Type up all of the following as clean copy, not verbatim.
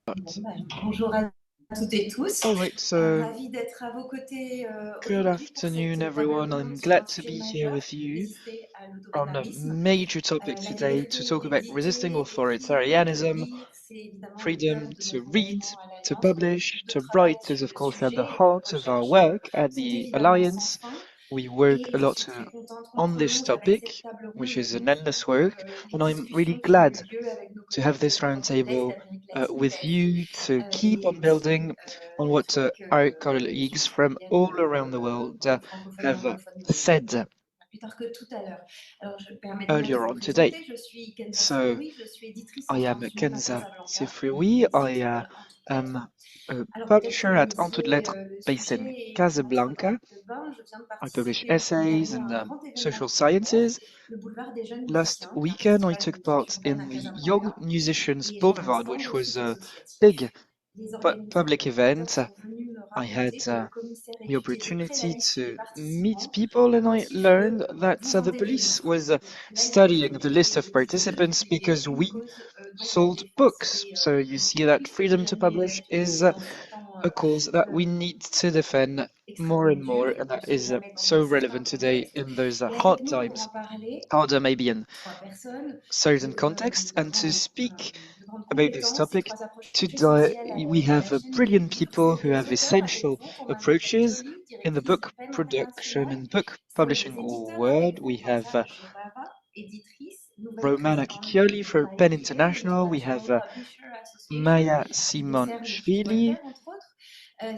But, Bonjour à toutes et tous. all right, so Ravie d'être à vos côtés good aujourd'hui pour afternoon, cette table everyone. ronde I'm sur un glad to sujet be here majeur with you lié à on a l'autoritarisme. major topic La today to liberté talk about resisting d'éditer, d'écrire, de authoritarianism, lire, c'est évidemment le cœur freedom de to notre read, engagement à to l'Alliance. On a publish, beaucoup de to travail write is, sur of le course, at the sujet. Nos heart of our recherches work at sont the évidemment sans Alliance. fin. We work Et a je lot suis très contente qu'on on this prolonge avec cette topic, table ronde which is an aujourd'hui endless work, and les I'm really discussions qui ont glad eu lieu avec nos to have collègues this d'Europe de l'Est, roundtable d'Amérique latine de with l'Est, you to keep on et puis building on what avec our l'équipe colleagues qui from viennent all around the world francophones et have anglophones said plus tard que tout à l'heure. Alors, permettez-moi de earlier vous on today. présenter. Je suis Kenza So Sefroui, je suis éditrice I en am fiction à Kenza Casablanca, Sefrioui. mon I site En toutes lettres. am a Alors peut-être que publisher vous at En Toutes lisiez Lettres le based in sujet et en rentrant dans Casablanca. le bain, je viens de I publish participer week-end essays dernier à in un grand événement social culturel, sciences. le boulevard des jeunes Last musiciens, qui est un weekend, I festival de took musique part urbaine à in the Young Casablanca. Musicians Et j'ai un Boulevard, stand which au was site a big associatif. Les organisateurs public event. sont venus me I had raconter que le commissaire the étudiait de près la opportunity liste des to meet participants people, and I ainsi que learned that vous the vendez des police livres. was La studying liberté the list d'éditer et of de publier participants est because une we cause dont la sold défense books. est So you une see that plus que freedom to jamais publish is d'actualité dans ce temps a cause that we euh, need to defend more extrêmement and dur more, et and qu'on ne that sait is jamais comment so ça va relevant en today être. in those Et avec hard nous pour times, en parler, harder maybe in trois personnes certain de, context. And to speak de grandes about this compétences, topic, trois approches today essentielles we à la have chaîne de brilliant livres. people C'est who have deux auteurs avec essential vous, Romana approaches Cacchioli, in the directrice du book PEN production International, and book pour les publishing éditeurs avec world. vous, We have Jobava, éditrice, nouvelle Romana présidente Cacchioli de for PEN l'IPA, International. We have l'International Publisher Association, Maya qui dessert les fiches Simonchvili. Walter, entre autres,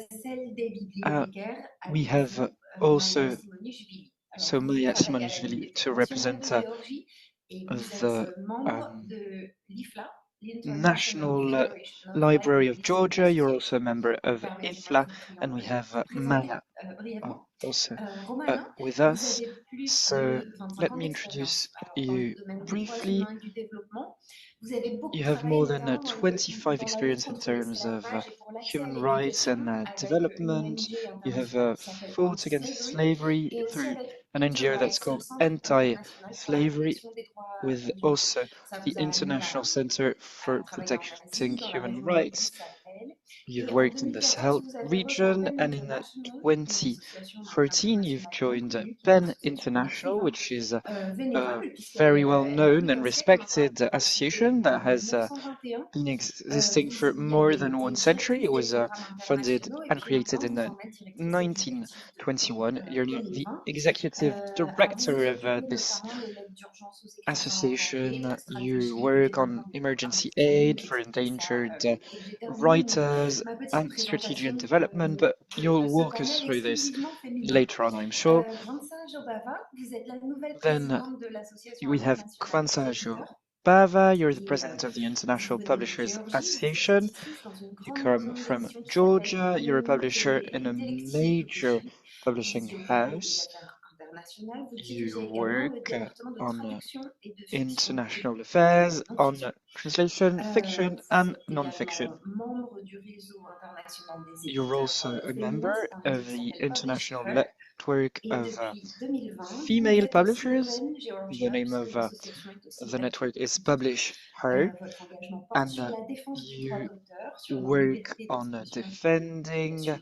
celle des Uh, bibliothécaires we avec have vous, Maya also Simonichvili. Alors, vous Maya travaillez à la Simonchvili to Bibliothèque nationale de represent Géorgie et vous êtes the membre de l'IFLA, l'International National Federation of Library of Libraries Georgia. You're also a Association. member of Permettez-moi IFLA, tout de and we have vous présenter Maya brièvement. also Romana, with vous us. avez plus So de 25 let ans me introduce d'expérience. Alors, dans le you domaine du droit briefly. humain et du développement, vous avez beaucoup You have travaillé more than notamment 25 dans la lutte experience in contre terms of l'esclavage et pour l'accès à human rights l'éducation and avec une development. ONG You have internationale qui s'appelle fought against Anti-Slavery slavery et aussi through avec an NGO that's Interrights, le called Centre international pour la Anti-Slavery, protection des droits with de l'homme. also Ça the vous a amené International Center à for travailler en Protecting Asie, dans la Human région du Rights. Sahel. You've Et en worked in the 2014, Sahel vous avez rejoint region, PEN and in International, une association donc 2014 you've internationale bien joined connue, qui est une PEN association International, d'écrivains which is a vénérable, very puisqu'elle well elle a plus known and d'un siècle maintenant, elle respected a été fondée association that en has 1921. been existing for Il y a more than one des century. It objectifs, des was programmes funded internationaux, et and puis maintenant, created in vous en êtes directrice exécutive depuis 1921. You're now the 2020. executive Vous director vous of occupez this notamment de l'aide d'urgence aux écrivains en danger, association. la You stratégie du work on développement des droits emergency francophones, aid for etc. endangered Dès que j'ai terminé writers ma petite and strategy and présentation development, but you'll de ce walk us panel through this exclusivement féminin. later on, I'm sure. Granza Jobava, vous êtes la nouvelle Then présidente de l'Association we have internationale des Kwanzaa éditeurs Bava. You're the et president of the vous International venez de Publishers Géorgie, vous êtes Association. éditrice dans une You grande come maison from d'édition qui s'appelle Georgia. You're a Romana, qui publisher est in a l'élective major des publishing éditions publiques de house. l'international. Vous You dirigez également le work département de on traduction et de fiction et international de affairs, on non-fiction. translation, fiction, Vous and êtes non-fiction. également membre du réseau international des You're éditeurs also a féminins. member C'est un réseau of qui the s'appelle Publish international Her. network Et of depuis 2020, vous female êtes aussi le publishers. PEN The Georgia, name puisque of l'association est aussi the établie network is au titre. Publish Her, Votre engagement porte and sur la défense du droit you d'auteur, sur la work liberté on d'expression et de defending publication.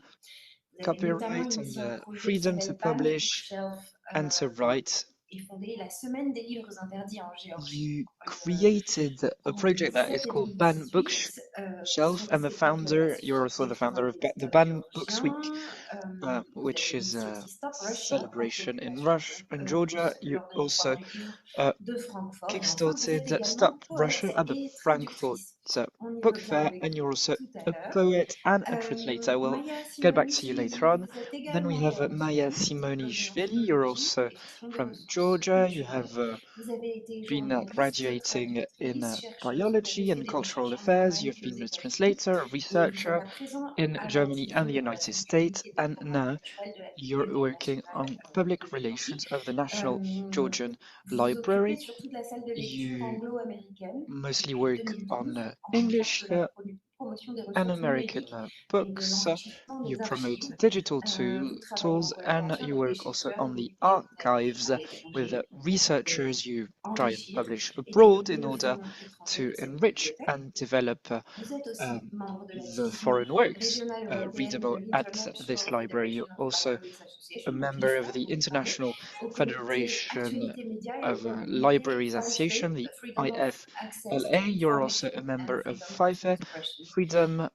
Vous avez notamment copyright and initié un the projet qui freedom to s'appelle Ban publish Bookshelf and to write. et fondé la Semaine des livres interdits en Géorgie. You created a En project that 2017 is et called Ban 2018 Bookshelf, sont and the ces founder, you're proclamations also the founder d'écrivains of et The d'éditeurs Ban Books Week, géorgiens. Vous which avez is initié a aussi Stop Russia en celebration in collaboration Russia avec and Georgia. You lors de la foire also du livre uh, de Francfort. Et enfin, vous êtes kickstarted également Stop Russia poète at the et Frankfurt traductrice. On y Book revient Fair, avec and vous you're also tout à a l'heure. poet and a translator. We'll Maya get back to you later Simonishvili, on. vous êtes Then we également have Maya géorgienne, diplômée en Simonishvili. You're philologie also et gestion des from ressources Georgia. You culturelles. have Vous avez été been journaliste, graduating in traductrice, chercheuse, vous avez biology fait and des cultural recherches en affairs. Allemagne You've et aux been a États-Unis, translator, a et vous êtes researcher à présent in à Germany and l'activité the des United relations States, publiques et des and programmes now culturels de la you're Bibliothèque working nationale on public de Géorgie. relations of the National Georgian Vous vous occupez Library. surtout de la salle de lecture You anglo-américaine mostly depuis work 2012 on en charge English de la here, promotion promotion des and ressources American numériques et de books. l'enrichissement You des promote archives. digital Vous travaillez en tools, and collaboration you avec des work also chercheurs, on des the libraires, vous avez archives parlé with d'étranger, researchers. You try and enrichir publish et abroad développer in le order fonds étranger to de cette enrich bibliothèque. and develop Vous êtes aussi um, membre de la the division foreign works régionale européenne de readable at this l'International library. You're Federation of also Libraries a Association, donc member of l'IFLA, the dont vous parlez, International au comité Federation Actualité Média et au of comité Libraries Association, FIFE, the Freedom of Access to IFLA. You're also a Information and member of Freedom of FIFE, Expression, Freedom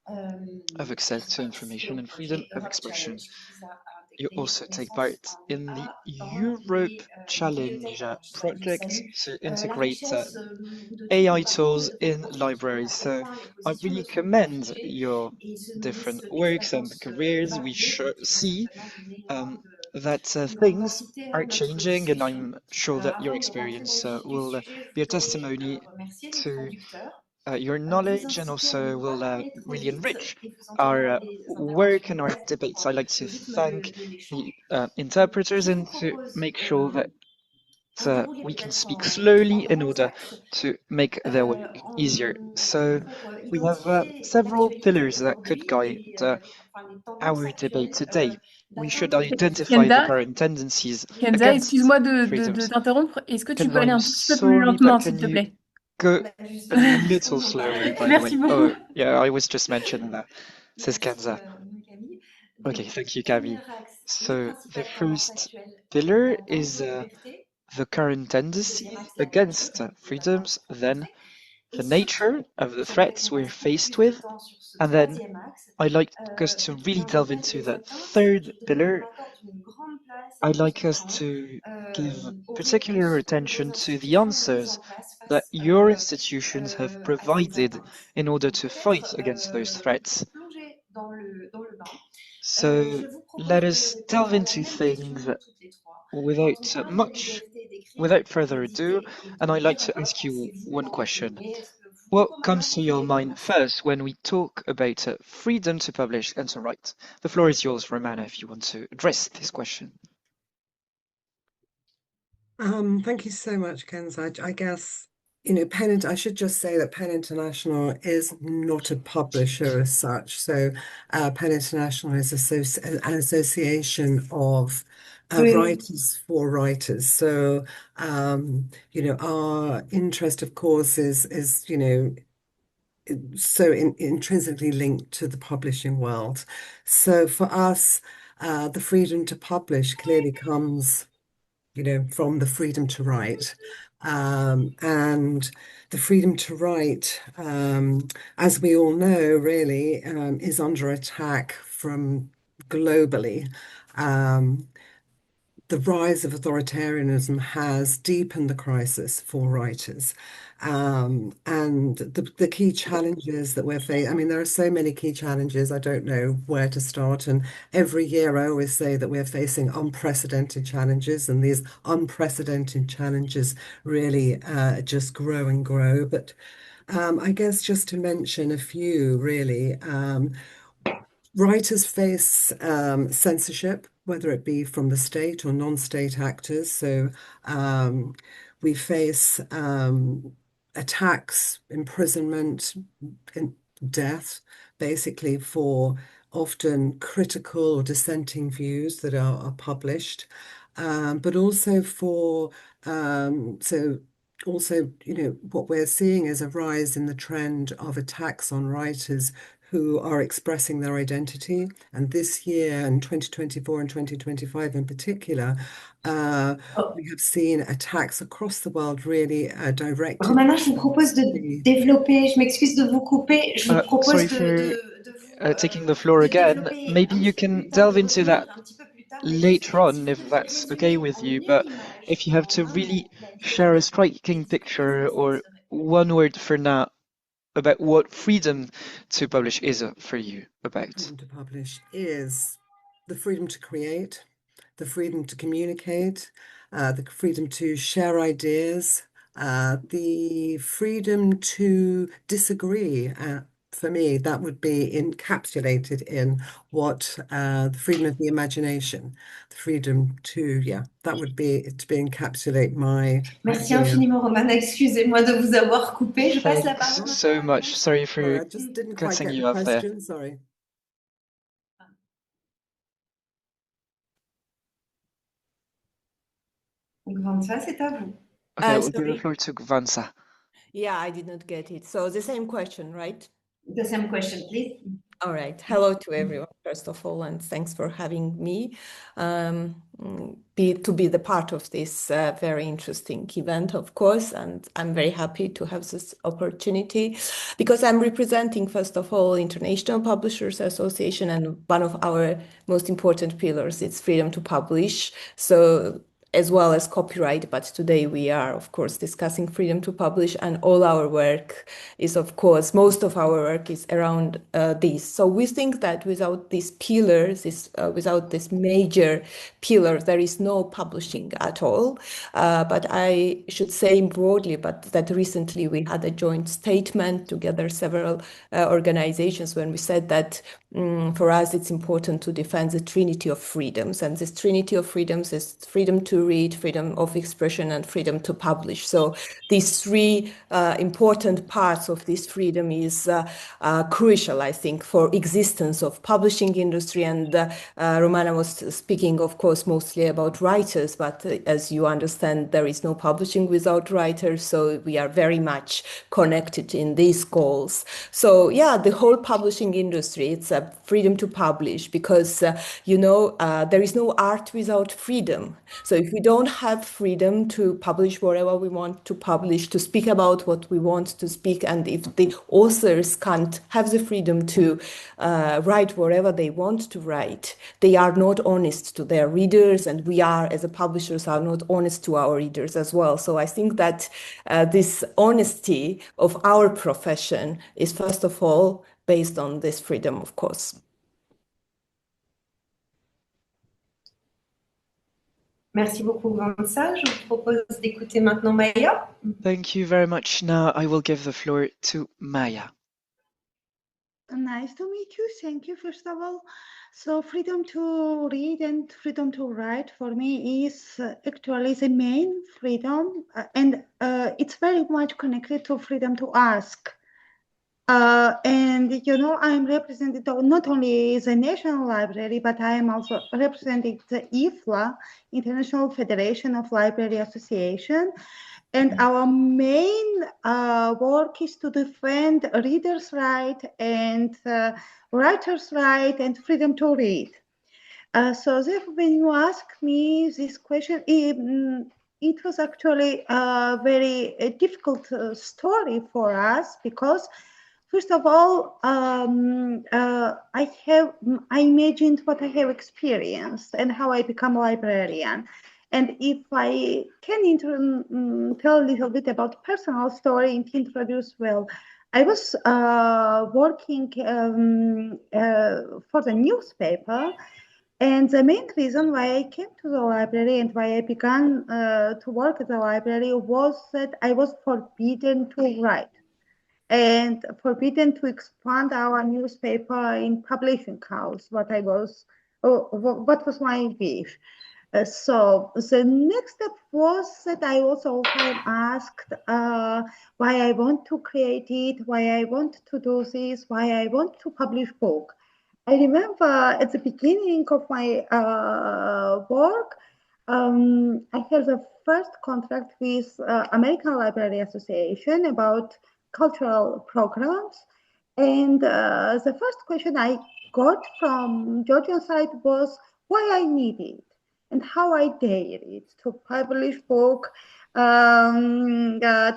of qui Access to participait Information au and Freedom projet of Europe Expression. Challenge, qui vise à You intégrer les also take connaissances part en in the IA dans Europe les Challenge bibliothèques. Alors, ça vous project salue. to La integrate richesse de tout AI votre parcours et tools de votre in construction, à libraries. quel So point les I positions ne really sont pas commend figées your et se nourrissent different works and d'expériences careers. We variées qui vont see certainement donner um, that une grande things densité à are notre changing, and discussion. I'm sure that your Avant de rentrer dans le experience vif du will sujet, je be a voudrais testimony remercier les to traducteurs, your vous knowledge, and inciter à ne also pas will parler trop really vite enrich et vous en tenir à our des work interventions and our brèves pour debates. I'd like le to rythme thank de l'échange. the interpreters Je vous and to propose make sure that de dérouler we can peut-être speak en slowly trois in grands order axes to make their work easier. So pour we have identifier several l'actualité pillars that could aujourd'hui, guide enfin, les tendances our debate actuelles today. We should d'atteinte des identify positions. the Kenza, current tendencies Oui, Kenza, against excuse-moi de freedoms. t'interrompre. Est-ce que tu peux Kenza, aller I'm un tout petit peu plus sorry, but lentement, s'il can te you plaît? go bah a justement, little on en slowly, parlait. by the way? Merci beaucoup. Oh, yeah, I was just mentioning that, says Merci Kenza. Camille. Okay, Donc, thank you, premier Gabi. axe, les So the principales tendances first actuelles pillar d'atteinte is aux libertés. the current Deuxième tendencies axe, la nature against des atteintes freedoms, then rencontrées. Et the surtout, nature of the j'aimerais threats qu'on we're passe beaucoup faced plus de with, temps sur ce and then troisième axe I'd like us to qui really est en delve fait into les the atteintes. third Je voudrais qu'on pillar. accorde une grande place et I'd qu'on like se us penche to give aux particular réponses que vos attention to the institutions ont mises answers en place that face your institutions have à ces provided atteintes. in order Donc to peut-être fight against those threats. pour plonger dans le bain, So je vous let propose de us répondre delve à la into même question things toutes les trois. Quand on without parle de much, liberté d'écrire, without further ado, d'éditer et de and I'd like lire, à to quoi ask you pensez-vous one en question. premier? Est-ce que vous, What Romana, comes vous to your voulez mind commencer? first when we talk about freedom to publish and to write? The floor is yours, Romana, if you want to address this question. Thank you so much, Kenza. I guess, I should just say that Penn International is not a publisher as such. So, Penn International is an association of Oui. writers for writers. So, our interest, of course, is so intrinsically linked to the publishing world. So, for us, the freedom to publish clearly comes from the freedom to write. And the freedom to write, as we all know, really is under attack from globally. Um, the rise of authoritarianism has deepened the crisis for writers. And the key challenges that we're facing, I mean, there are so many key challenges, I don't know where to start. And every year I always say that we're facing unprecedented challenges, and these unprecedented challenges really just grow and grow. But I guess just to mention a few, really, writers face censorship, whether it be from the state or non-state actors. So um, we face attacks, imprisonment, death, basically for often critical or dissenting views that are published, but also for so also, what we're seeing is a rise in the trend of attacks on writers who are expressing their identity. And this year, in 2024 and 2025 in particular, we have seen attacks across the world really directed Romana, je vous propose de développer, je m'excuse de vous couper, je vous propose Sorry for de vous taking the floor de again. développer Maybe un you petit peu can plus tard, de delve into that revenir un petit peu plus tard, mais juste later si on vous if deviez that's okay résumer with en you. une But image, if you have en to un really mot, la share a liberté striking d'exprimer, picture quel or serait? one word for now about what freedom to publish is for you about. Freedom to publish is the freedom to create, the freedom to communicate, the freedom to share ideas, the freedom to disagree, for me, that would be encapsulated in what the freedom of the imagination, the freedom to, yeah, that would be to be encapsulate my Merci idea. infiniment, Romana. Excusez-moi de vous avoir coupé. Je passe la Thanks parole so maintenant à much. Sorry Sorry, for I just didn't quite cutting get you the off there. question. Sorry. Gvansa, c'est à vous. Okay, we'll give the Sorry. floor to Gvansa. Yeah, I did not get it. So the same question, right? The same question, please. All right. Hello to everyone, first of all, and thanks for having me to be the part of this very interesting event, of course. And I'm very happy to have this opportunity because I'm representing, first of all, International Publishers Association, and one of our most important pillars is freedom to publish. So as well as copyright, but today we are, of course, discussing freedom to publish, and all our work is, of course, most of our work is around this. So we think that without these pillars, without this major pillar, there is no publishing at all. But I should say broadly, but that recently we had a joint statement together, several organizations, when we said that for us it's important to defend the trinity of freedoms, and this trinity of freedoms is freedom to read, freedom of expression, and freedom to publish. So these three important parts of this freedom is crucial, I think, for existence of publishing industry. And Romana was speaking, of course, mostly about writers, but as you understand, there is no publishing without writers. So we are very much connected in these goals. So yeah, the whole publishing industry, it's a freedom to publish because, there is no art without freedom. So if we don't have freedom to publish whatever we want to publish, to speak about what we want to speak, and if the authors can't have the freedom to write whatever they want to write, they are not honest to their readers, and we are, as a publishers, are not honest to our readers as well. So I think that this honesty of our profession is, first of all, based on this freedom, of course. Merci beaucoup, Gvansa. Je vous propose d'écouter maintenant Maya. Thank you very much. Now I will give the floor to Maya. Nice to meet you. Thank you, first of all. So freedom to read and freedom to write for me is actually the main freedom, and it's very much connected to freedom to ask. And I'm represented not only the National Library, but I am also representing the IFLA, International Federation of Library Association. And our main work is to defend readers' right and writers' right and freedom to read. So therefore, when you ask me this question, it was actually a very difficult story for us because, first of all, I imagined what I have experienced and how I become a librarian. And if I can tell a little bit about personal story and introduce, well, I was working for the newspaper, and the main reason why I came to the library and why I began to work at the library was that I was forbidden to write and forbidden to expand our newspaper in publishing house. What was my wish. So the next step was that I also asked why I want to create it, why I want to do this, why I want to publish book. I remember at the beginning of my work, I had the first contract with American Library Association about cultural programs. And the first question I got from Georgian side was why I need it and how I dare it to publish book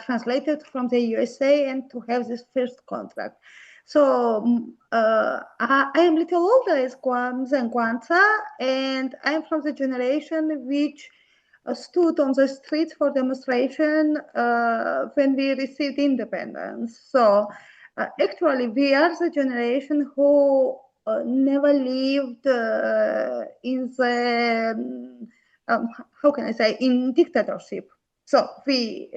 translated from the USA and to have this first contract. So I am a little older than Guanta, and I'm from the generation which stood on the streets for demonstration when we received independence. So actually, we are the generation who never lived in the, how can I say, in dictatorship. So we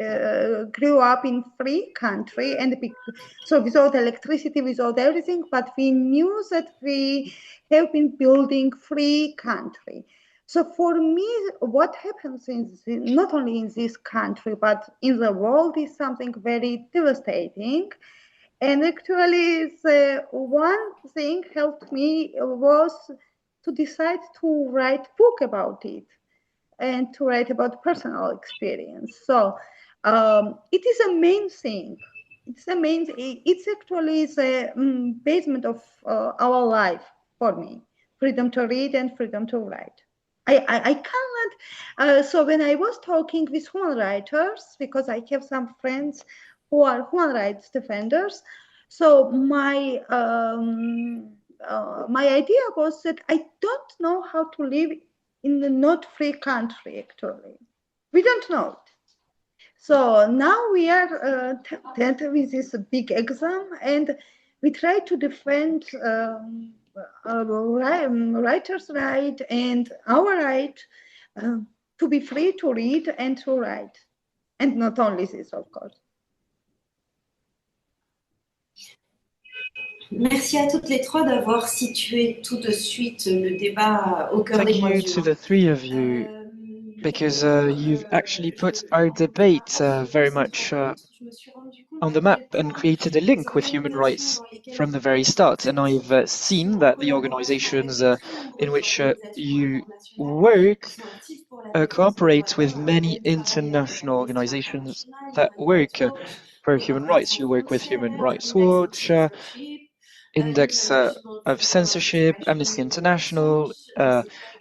grew up in free country, and so without electricity, without everything, but we knew that we have been building free country. So for me, what happens not only in this country, but in the world is something very devastating. And actually, the one thing helped me was to decide to write book about it and to write about personal experience. So it is a main thing. It's actually the basement of our life for me. Freedom to read and freedom to write. I cannot, so when I was talking with human writers, because I have some friends who are human rights defenders, so my idea was that I don't know how to live in the not free country, actually. We don't know it. So now we are with this big exam, and we try to defend writer's right and our right to be free to read and to write. And not only this, of course. Merci à toutes les trois d'avoir situé tout de suite le débat au cœur des Thank droits you to humains. the three of you, because you've actually put our debate very much on the map and created a link with human rights from the very start. And I've seen that the organizations in which you work cooperate with many international organizations that work for human rights. You work with Human Rights Watch, Index of Censorship, Amnesty International,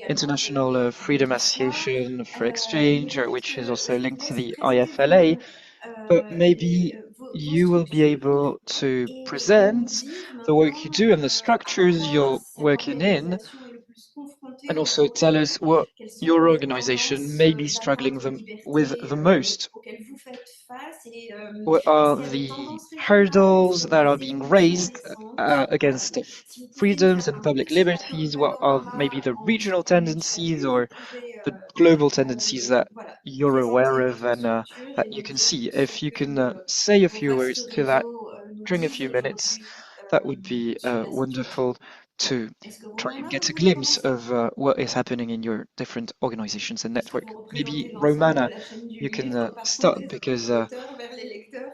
International Freedom Association for Exchange, which is also linked to the IFLA. But maybe you will be able to present the work you do and the structures you're working in, and also tell us what your organization may be struggling with the most. What are the hurdles that are being raised against freedoms and public liberties? What are maybe the regional tendencies or the global tendencies that you're aware of and that you can see? If you can say a few words to that during a few minutes, that would be wonderful to try and get a glimpse of what is happening in your different organizations and network. Maybe Romana, you can start because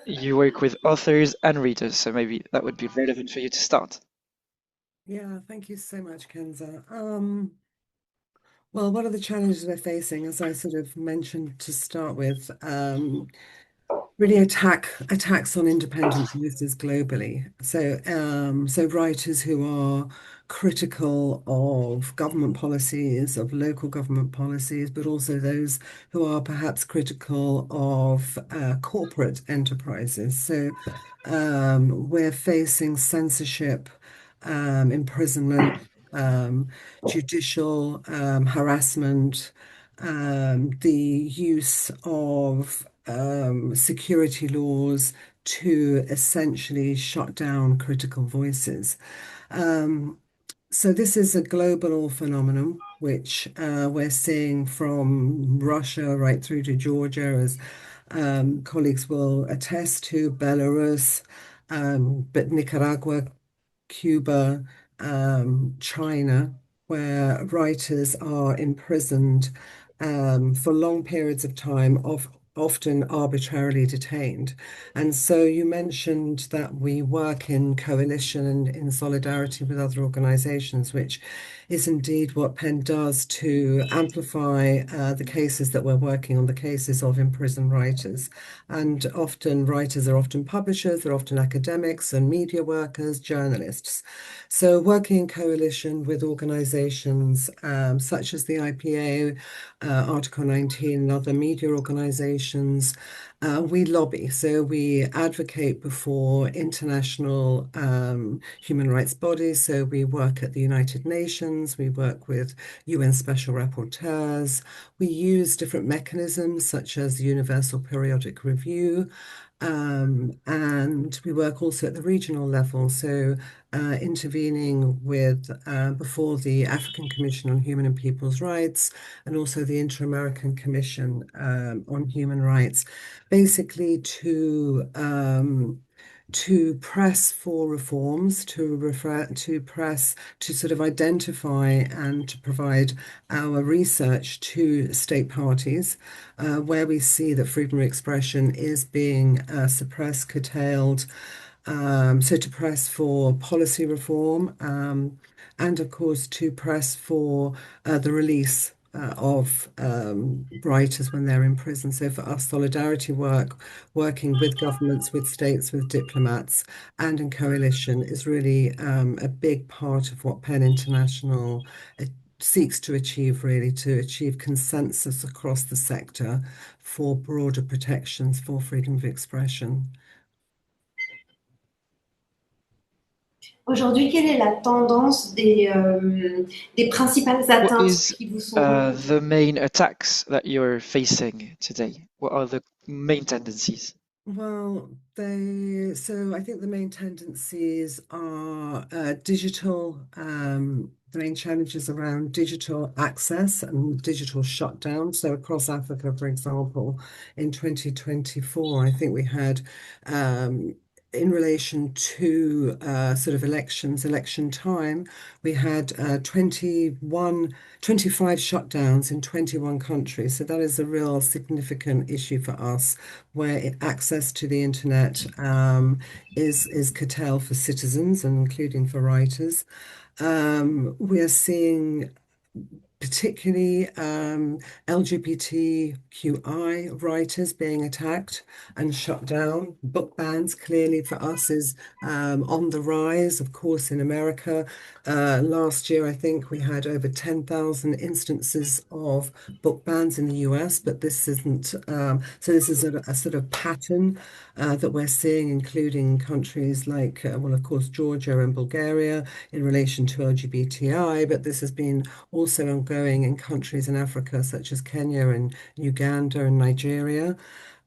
you work with authors and readers, so maybe that would be relevant for you to start. Yeah, thank you so much, Kenza. Well, one of the challenges we're facing, as I sort of mentioned to start with, really attacks on independent voices globally. So writers who are critical of government policies, of local government policies, but also those who are perhaps critical of corporate enterprises. So we're facing censorship, imprisonment, judicial harassment, the use of security laws to essentially shut down critical voices. So this is a global phenomenon, which we're seeing from Russia right through to Georgia, as colleagues will attest to, Belarus, but Nicaragua, Cuba, China, where writers are imprisoned for long periods of time, often arbitrarily detained. And so you mentioned that we work in coalition and in solidarity with other organizations, which is indeed what PEN does to amplify the cases that we're working on, the cases of imprisoned writers. And often writers are often publishers, they're often academics and media workers, journalists. So working in coalition with organizations such as the IPA, Article 19, and other media organizations, we lobby. So we advocate before international human rights bodies. So we work at the United Nations, we work with UN special rapporteurs, we use different mechanisms such as the Universal Periodic Review. And we work also at the regional level, so intervening with before the African Commission on Human and People's Rights and also the Inter-American Commission on Human Rights, basically to press for reforms, to press to sort of identify and to provide our research to state parties where we see that freedom of expression is being suppressed, curtailed. So to press for policy reform and of course to press for the release of writers when they're in prison. So for us, solidarity work, working with governments, with states, with diplomats, and in coalition is really a big part of what PEN International seeks to achieve, really, to achieve consensus across the sector for broader protections for freedom of expression. Aujourd'hui, quelle est la tendance des principales What atteintes is qui vous sont... the main attacks that you're facing today? What are the main tendencies? Well, so I think the main tendencies are digital, the main challenges around digital access and digital shutdown. So across Africa, for example, in 2024, I think we had in relation to sort of election time, we had 25 shutdowns in 21 countries. So that is a real significant issue for us, where access to the internet is curtailed for citizens and including for writers. We are seeing particularly LGBTQI writers being attacked and shut down. Book bans clearly for us is on the rise, of course, in America. Last year, I think we had over 10,000 instances of book bans in the US, but this isn't, so this is a sort of pattern that we're seeing, including countries like, well, of course, Georgia and Bulgaria in relation to LGBTI, but this has been also ongoing in countries in Africa, such as Kenya and Uganda and Nigeria.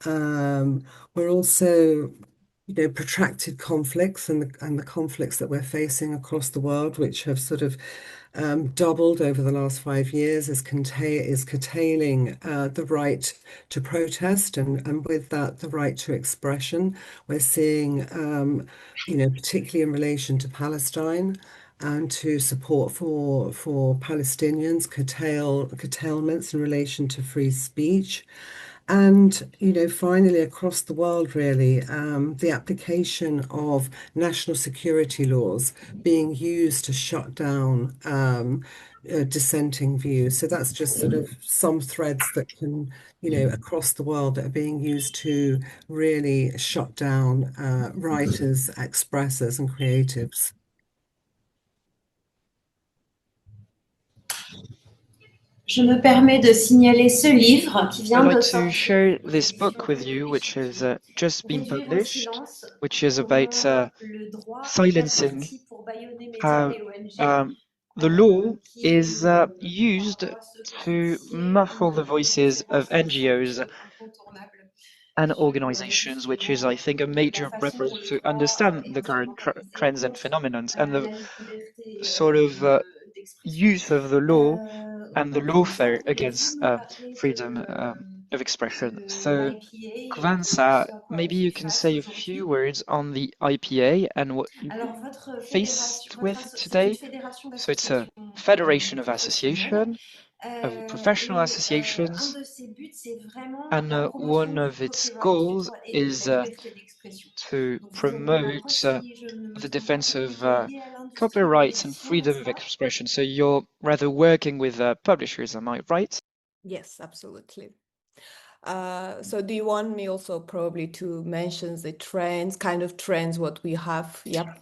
We're also protracted conflicts and the conflicts that we're facing across the world, which have sort of doubled over the last 5 years, is curtailing the right to protest and with that the right to expression. We're seeing, particularly in relation to Palestine and to support for Palestinians, curtailments in relation to free speech. And, finally, across the world, really, the application of national security laws being used to shut down dissenting views. So that's just sort of some threads that can, across the world that are being used to really shut down writers, expressors, and creatives. Je me permets de signaler ce livre qui I'd vient like de to sortir share aux this éditions book with you, which has just been Réduire au published, silence, which is about comment le droit est silencing averti pour bâillonner médias how et ONG, the law qui is used par rapport à ce to dossier muffle the voices of NGOs incontournable and sur organizations, which is, justement I think, a la major façon reference dont le to droit understand est the current instrumentalisé trends and contre phenomena and the la liberté sort of d'expression. use of the law and the Kwanzaa, lawfare pourrais-tu against nous parler freedom of expression. de So, l'IPA et Kwanzaa, ce à quoi elle maybe fait you can face say a aujourd'hui? few words on the IPA and what you Alors, votre fédération, faced with c'est une today. fédération So it's a d'associations federation of professionnelles association, of professional un associations, de ses buts, c'est vraiment and la one promotion du of its copyright goals et de is la liberté d'expression. to Donc, vous avez une promote approche, si je ne me the trompe pas, defense of plutôt liée à l'industrie de copyrights and l'édition, freedom n'est-ce of pas? expression. So you're rather working with publishers, am I right? Yes, absolutely. So do you want me also probably to mention the trends, kind of trends, what we have? Yep.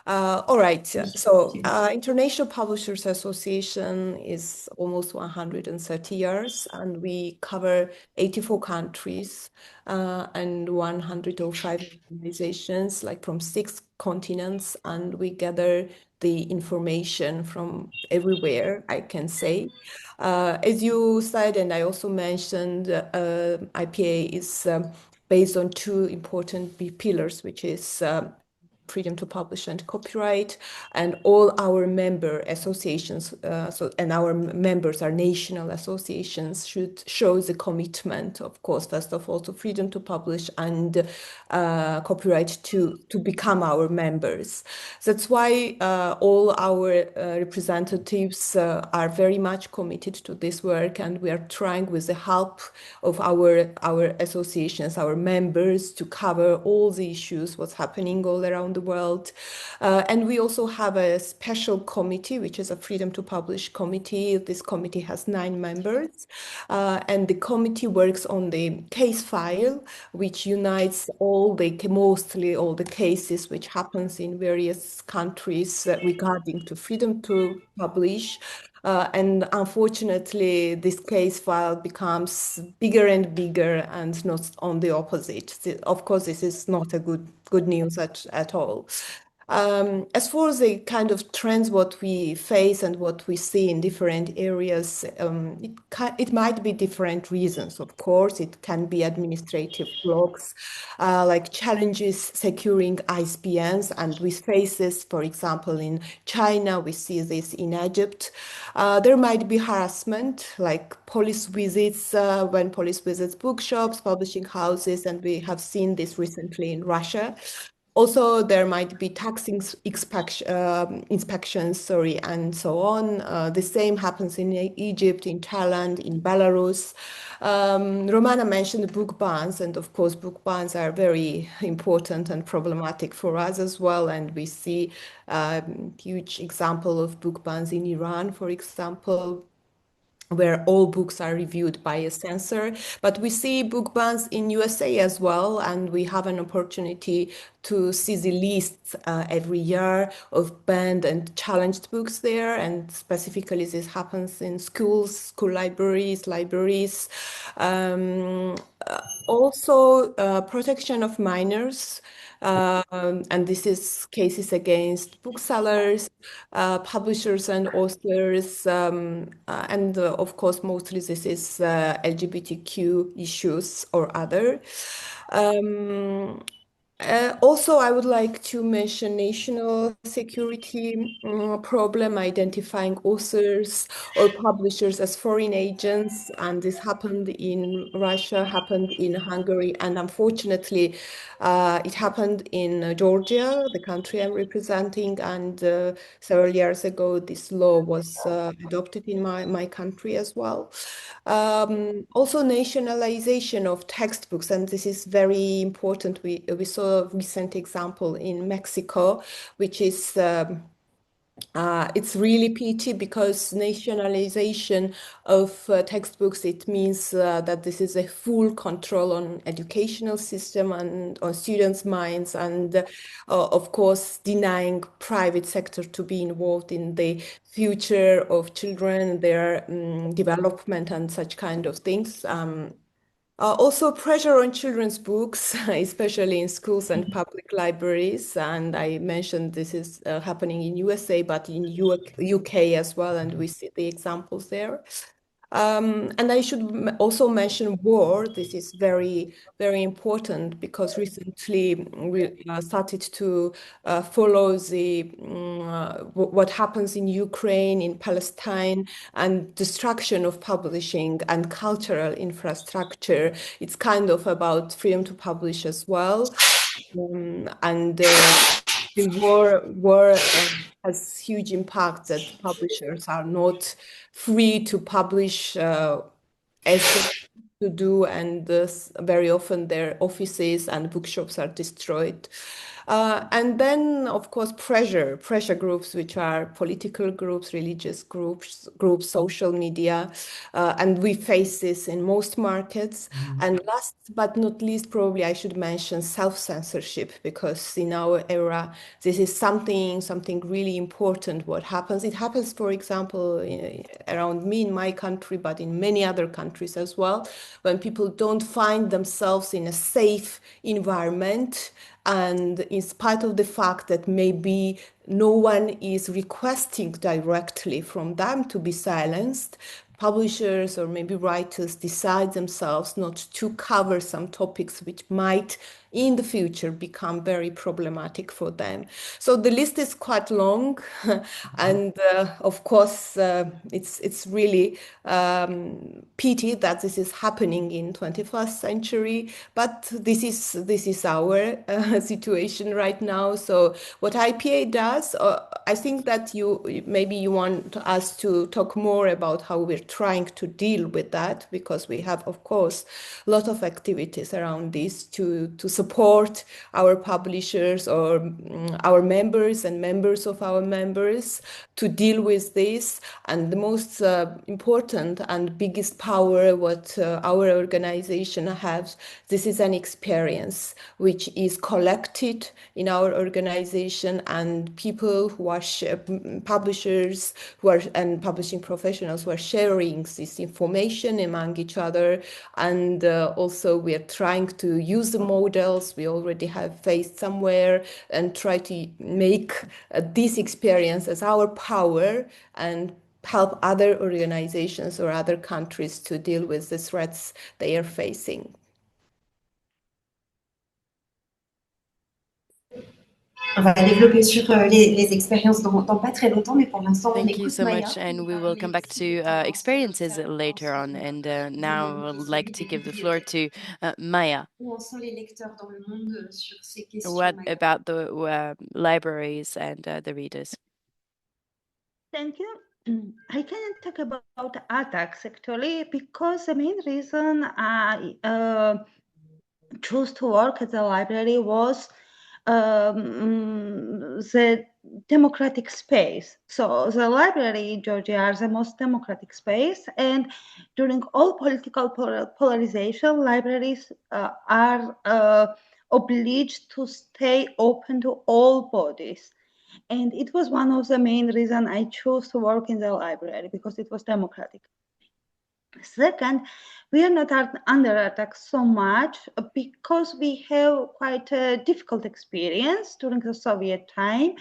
All right. So International Publishers Association is almost 130 years, and we cover 84 countries and 105 organizations, like from 6 continents, and we gather the information from everywhere, I can say. As you said, and I also mentioned, IPA is based on two important pillars, which is freedom to publish and copyright, and all our member associations, and our members, our national associations, should show the commitment, of course, first of all, to freedom to publish and copyright to become our members. That's why all our representatives are very much committed to this work, and we are trying with the help of our associations, our members, to cover all the issues, what's happening all around the world. And we also have a special committee, which is a Freedom to Publish committee. This committee has 9 members, and the committee works on the case file, which unites mostly all the cases which happens in various countries regarding to freedom to publish. And unfortunately, this case file becomes bigger and bigger, and not on the opposite. Of course, this is not a good news at all. As for the kind of trends, what we face and what we see in different areas, it might be different reasons. Of course, it can be administrative blocks, like challenges securing ISBNs, and we face this, for example, in China. We see this in Egypt. There might be harassment, like police visits, when police visits bookshops, publishing houses, and we have seen this recently in Russia. Also, there might be inspections, and so on. The same happens in Egypt, in Thailand, in Belarus. Romana mentioned book bans, and of course, book bans are very important and problematic for us as well. And we see huge example of book bans in Iran, for example, where all books are reviewed by a censor. But we see book bans in USA as well, and we have an opportunity to see the lists every year of banned and challenged books there. And specifically, this happens in schools, school libraries. Also, protection of minors. And this is cases against booksellers, publishers and authors, and of course, mostly this is LGBTQ issues or other. Um, Also, I would like to mention national security problem, identifying authors or publishers as foreign agents, and this happened in Russia, happened in Hungary, and unfortunately, it happened in Georgia, the country I'm representing, and several years ago, this law was adopted in my country as well. Also, nationalization of textbooks, and this is very important. We saw a recent example in Mexico, which is it's really pity, because nationalization of textbooks, it means that this is a full control on educational system and on students' minds, and of course denying private sector to be involved in the future of children, their development and such kind of things. Also, pressure on children's books, especially in schools and public libraries. And I mentioned this is happening in USA, but in UK as well, and we see the examples there. And I should also mention war. This is very, very important, because recently we started to follow what happens in Ukraine, in Palestine, and destruction of publishing and cultural infrastructure. It's kind of about freedom to publish as well. And the war has huge impact, that publishers are not free to publish as they to do, and very often their offices and bookshops are destroyed. And then, of course, pressure groups, which are political groups, religious groups, social media, and we face this in most markets. And last but not least, probably I should mention self-censorship, because in our era, this is something really important. What happens? It happens, for example, around me in my country, but in many other countries as well, when people don't find themselves in a safe environment, and in spite of the fact that maybe no one is requesting directly from them to be silenced, publishers or maybe writers decide themselves not to cover some topics which might in the future become very problematic for them. So the list is quite long, and of course it's really pity that this is happening in 21st century, but this is our situation right now. So what IPA does, I think that you want us to talk more about how we're trying to deal with that, because we have, of course, a lot of activities around this to support our publishers or our members and members of our members to deal with this. And the most important and biggest power what our organization has, this is an experience which is collected in our organization, and people who are publishers and publishing professionals who are sharing this information among each other. And also we are trying to use the models we already have faced somewhere and try to make this experience as our power and help other organizations or other countries to deal with the threats they are facing. On va développer sur les expériences dans pas très longtemps, mais pour l'instant, on Thank you écoute so Maya. much, and we will come back to experiences later on. And now I would like to give the floor to Maya. Où en sont les lecteurs dans le monde sur ces questions, What Maya? about the libraries and the readers? Thank you. I can talk about attacks actually, because the main reason I chose to work at the library was the democratic space. So the library in Georgia is the most democratic space, and during all political polarization, libraries are obliged to stay open to all bodies. And it was one of the main reasons I chose to work in the library, because it was democratic. Second, we are not under attack so much because we have quite a difficult experience during the Soviet time.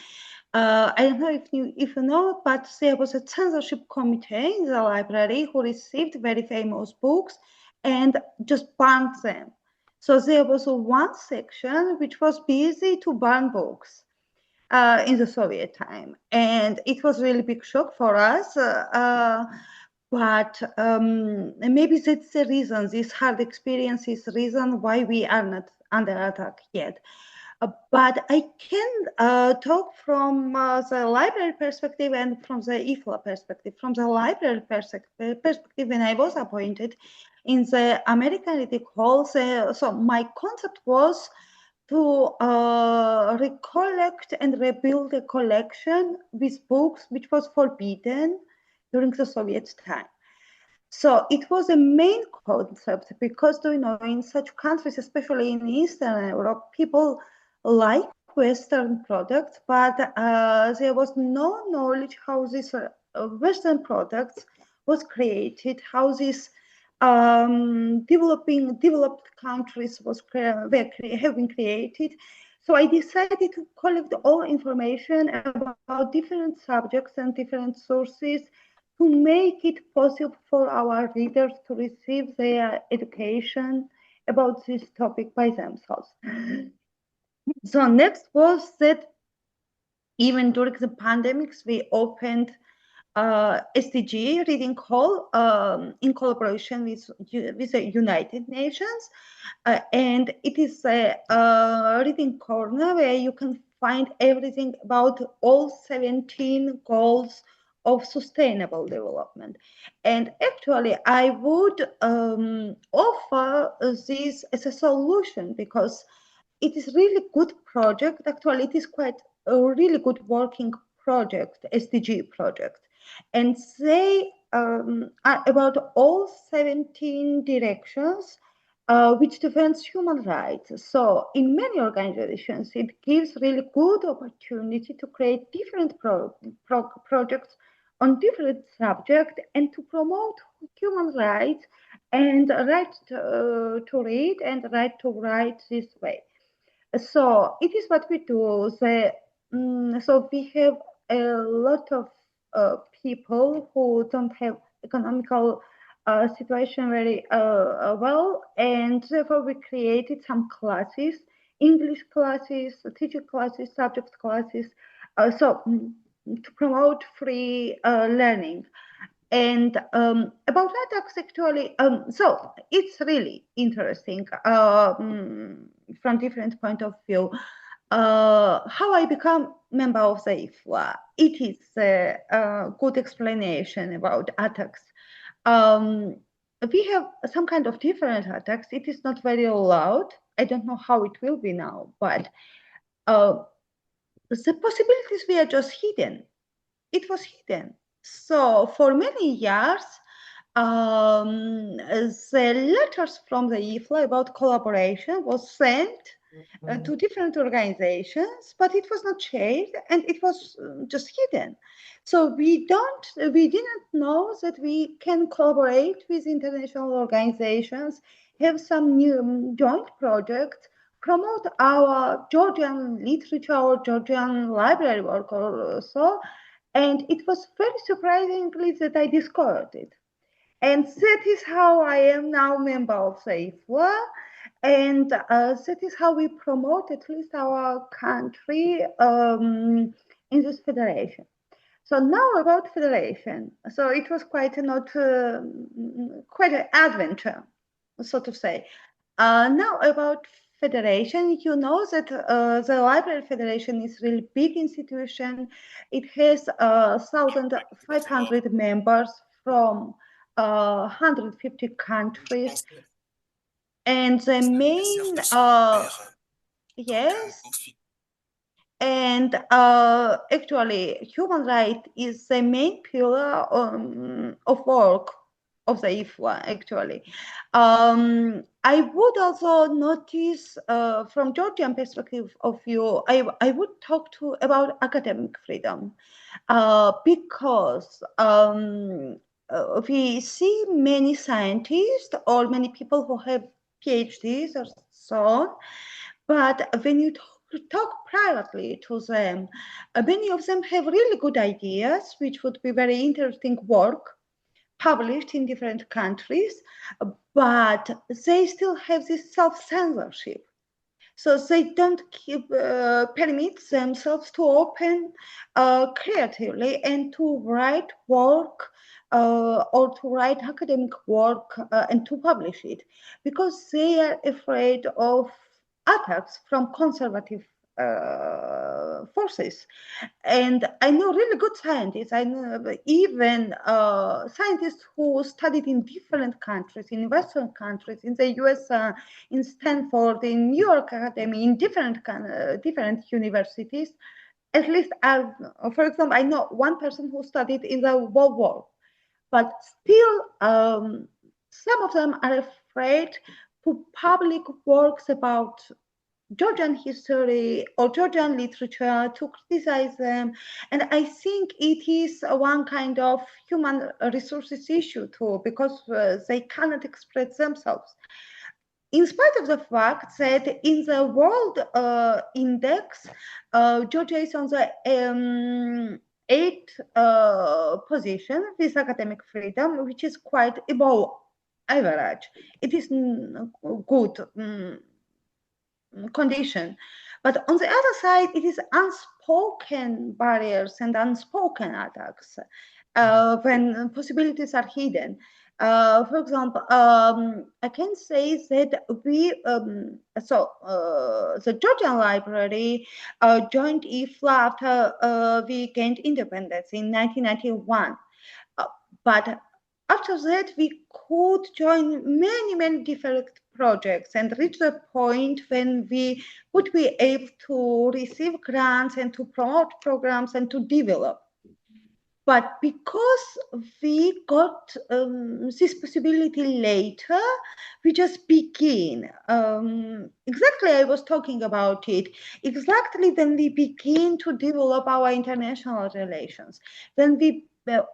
I don't know if you know, but there was a censorship committee in the library who received very famous books and just banned them. So there was one section which was busy to ban books in the Soviet time. And it was really big shock for us. But maybe that's the reason, this hard experience is the reason why we are not under attack yet. But I can talk from the library perspective and from the IFLA perspective. From the library perspective, when I was appointed in the American Reading Hall, so my concept was to recollect and rebuild a collection with books which was forbidden during the Soviet time. So it was a main concept because, you know, in such countries, especially in Eastern Europe, people like Western products, but there was no knowledge how these Western products was created, how these developed countries have been created. So I decided to collect all information about different subjects and different sources to make it possible for our readers to receive their education about this topic by themselves. So next was that even during the pandemics, we opened SDG Reading Hall in collaboration with the United Nations. And it is a reading corner where you can find everything about all 17 goals of sustainable development. And actually, I would offer this as a solution because it is really good project. Actually, it is quite a really good working project, SDG project. And they are about all 17 directions which defends human rights. So in many organizations, it gives really good opportunity to create different projects on different subjects and to promote human rights and right to read and right to write this way. So it is what we do. So we have a lot of people who don't have economical situation very well, and therefore we created some classes, English classes, teacher classes, subject classes, to promote free learning. And about attacks, actually, so it's really interesting from different point of view. How I become member of the IFWA. It is a good explanation about attacks. We have some kind of different attacks. It is not very loud. I don't know how it will be now, but the possibilities were just hidden. It was hidden. So for many years, the letters from the IFLA about collaboration was sent to different organizations, but it was not shared and it was just hidden. So we didn't know that we can collaborate with international organizations, have some new joint projects, promote our Georgian literature or Georgian library work or so. And it was very surprisingly that I discovered it. And that is how I am now member of the IFWA. And that is how we promote at least our country in this federation. So now about federation. So it was quite an adventure, so to say. Now about federation, you know that the Library Federation is a really big institution. It has 1,500 members from 150 countries. And the main, yes, and actually human rights is the main pillar of work of the IFWA, actually. I would also notice from Georgian perspective of view, I would talk about academic freedom because we see many scientists or many people who have PhDs or so on, but when you talk privately to them, many of them have really good ideas, which would be very interesting work published in different countries, but they still have this self-censorship. So they don't permit themselves to open creatively and to write work or to write academic work and to publish it, because they are afraid of attacks from conservative forces. And I know really good scientists. I know even scientists who studied in different countries, in Western countries, in the US, in Stanford, in New York Academy, in different universities. At least, for example, I know one person who studied in the World War, but still some of them are afraid to public works about Georgian history or Georgian literature, to criticize them. And I think it is one kind of human resources issue too, because they cannot express themselves. In spite of the fact that in the world index, Georgia is on the 8th position with academic freedom, which is quite above average. It is good condition. But on the other side, it is unspoken barriers and unspoken attacks when possibilities are hidden. For example, I can say that the Georgian Library joined IFLA after we gained independence in 1991. But after that, we could join many different projects and reach the point when we would be able to receive grants and to promote programs and to develop. But because we got this possibility later, we just begin. Exactly, I was talking about it. Exactly when we begin to develop our international relations, when we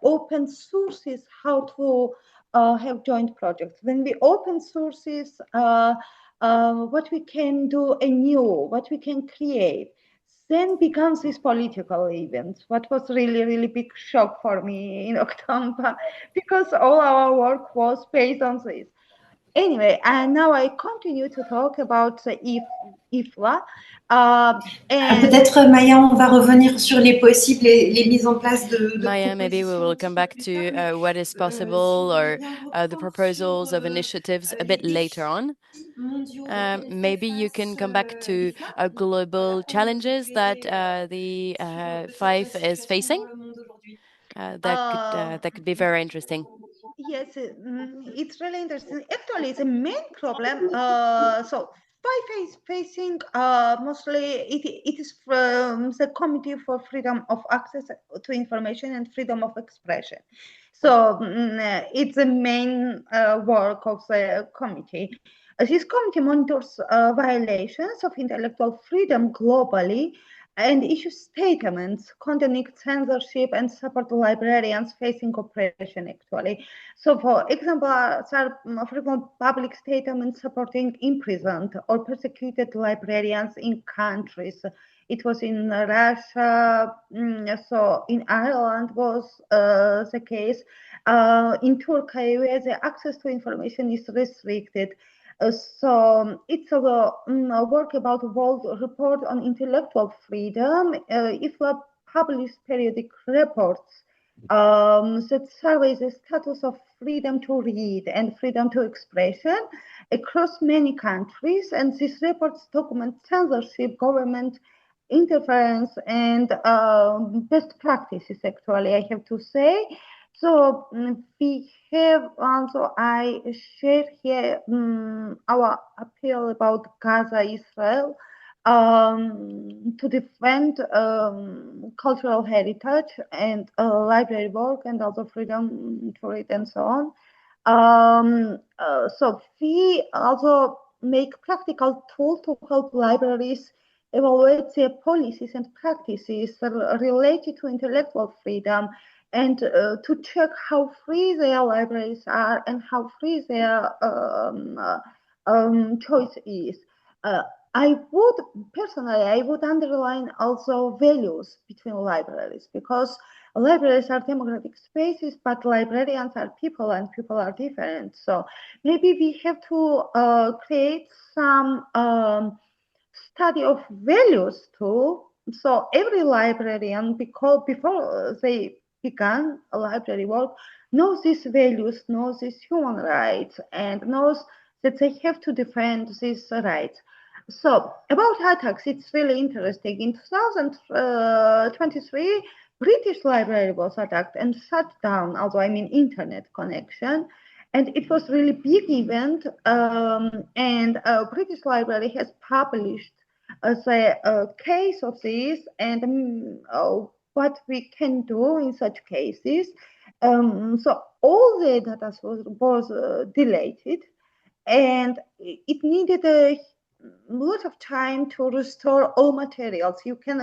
open sources how to have joint projects, when we open sources what we can do anew, what we can create, then becomes this political event. What was really, really big shock for me in October, because all our work was based on this. Anyway, and now I continue to talk about IFLA. Peut-être, Maya, on va revenir sur les possibles, les mises en place de Maya, maybe we will come back to what is possible or the proposals of initiatives a bit later on. Maybe you can come back to global challenges that the FIFE is facing. That could be very interesting. Yes, it's really interesting. Actually, the main problem, so FIFE is facing mostly, it is from the Committee for Freedom of Access to Information and Freedom of Expression. So it's the main work of the committee. This committee monitors violations of intellectual freedom globally and issues statements containing censorship and support librarians facing oppression, actually. So, for example, for example, public statements supporting imprisoned or persecuted librarians in countries. It was in Russia, so in Ireland was the case. In Turkey, where the access to information is restricted. So it's a work about World Report on Intellectual Freedom. IFLA published periodic reports that survey the status of freedom to read and freedom to expression across many countries. And these reports document censorship, government interference, and best practices, actually, I have to say. So we have also, I share here our appeal about Gaza, Israel, to defend cultural heritage and library work and also freedom to read and so on. So we also make practical tools to help libraries evaluate their policies and practices related to intellectual freedom, and to check how free their libraries are and how free their choice is. I would underline also values between libraries, because libraries are democratic spaces, but librarians are people and people are different. So maybe we have to create some study of values too. So every librarian, because before they began a library work, knows these values, knows these human rights, and knows that they have to defend these rights. So about attacks, it's really interesting. In 2023, British library was attacked and shut down, although I mean internet connection. And it was really big event, and British Library has published a case of this, and what we can do in such cases. So all the data was deleted, and it needed a lot of time to restore all materials. You can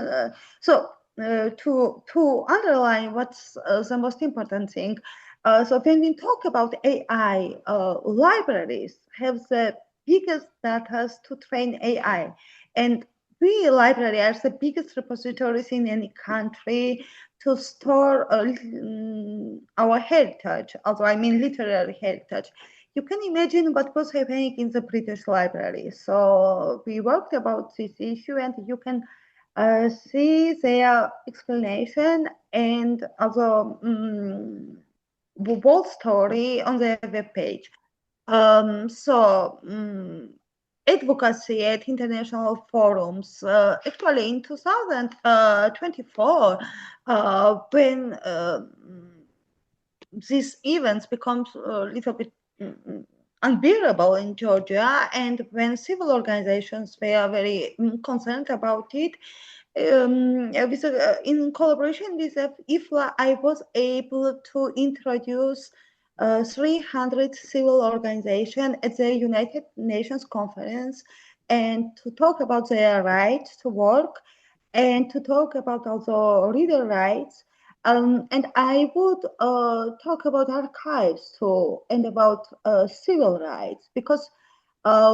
to underline what's the most important thing. So when we talk about AI, libraries have the biggest data to train AI, and we libraries are the biggest repositories in any country to store our heritage, although I mean literary heritage. You can imagine what was happening in the British Library. So we worked about this issue, and you can see their explanation and also the whole story on the web page. Advocacy at international forums. Actually, in 2024, when these events becomes a little bit unbearable in Georgia, and when civil organizations were very concerned about it, in collaboration with IFLA, I was able to introduce 300 civil organizations at the United Nations conference, and to talk about their right to work, and to talk about also reader rights. And I would talk about archives too, and about civil rights, because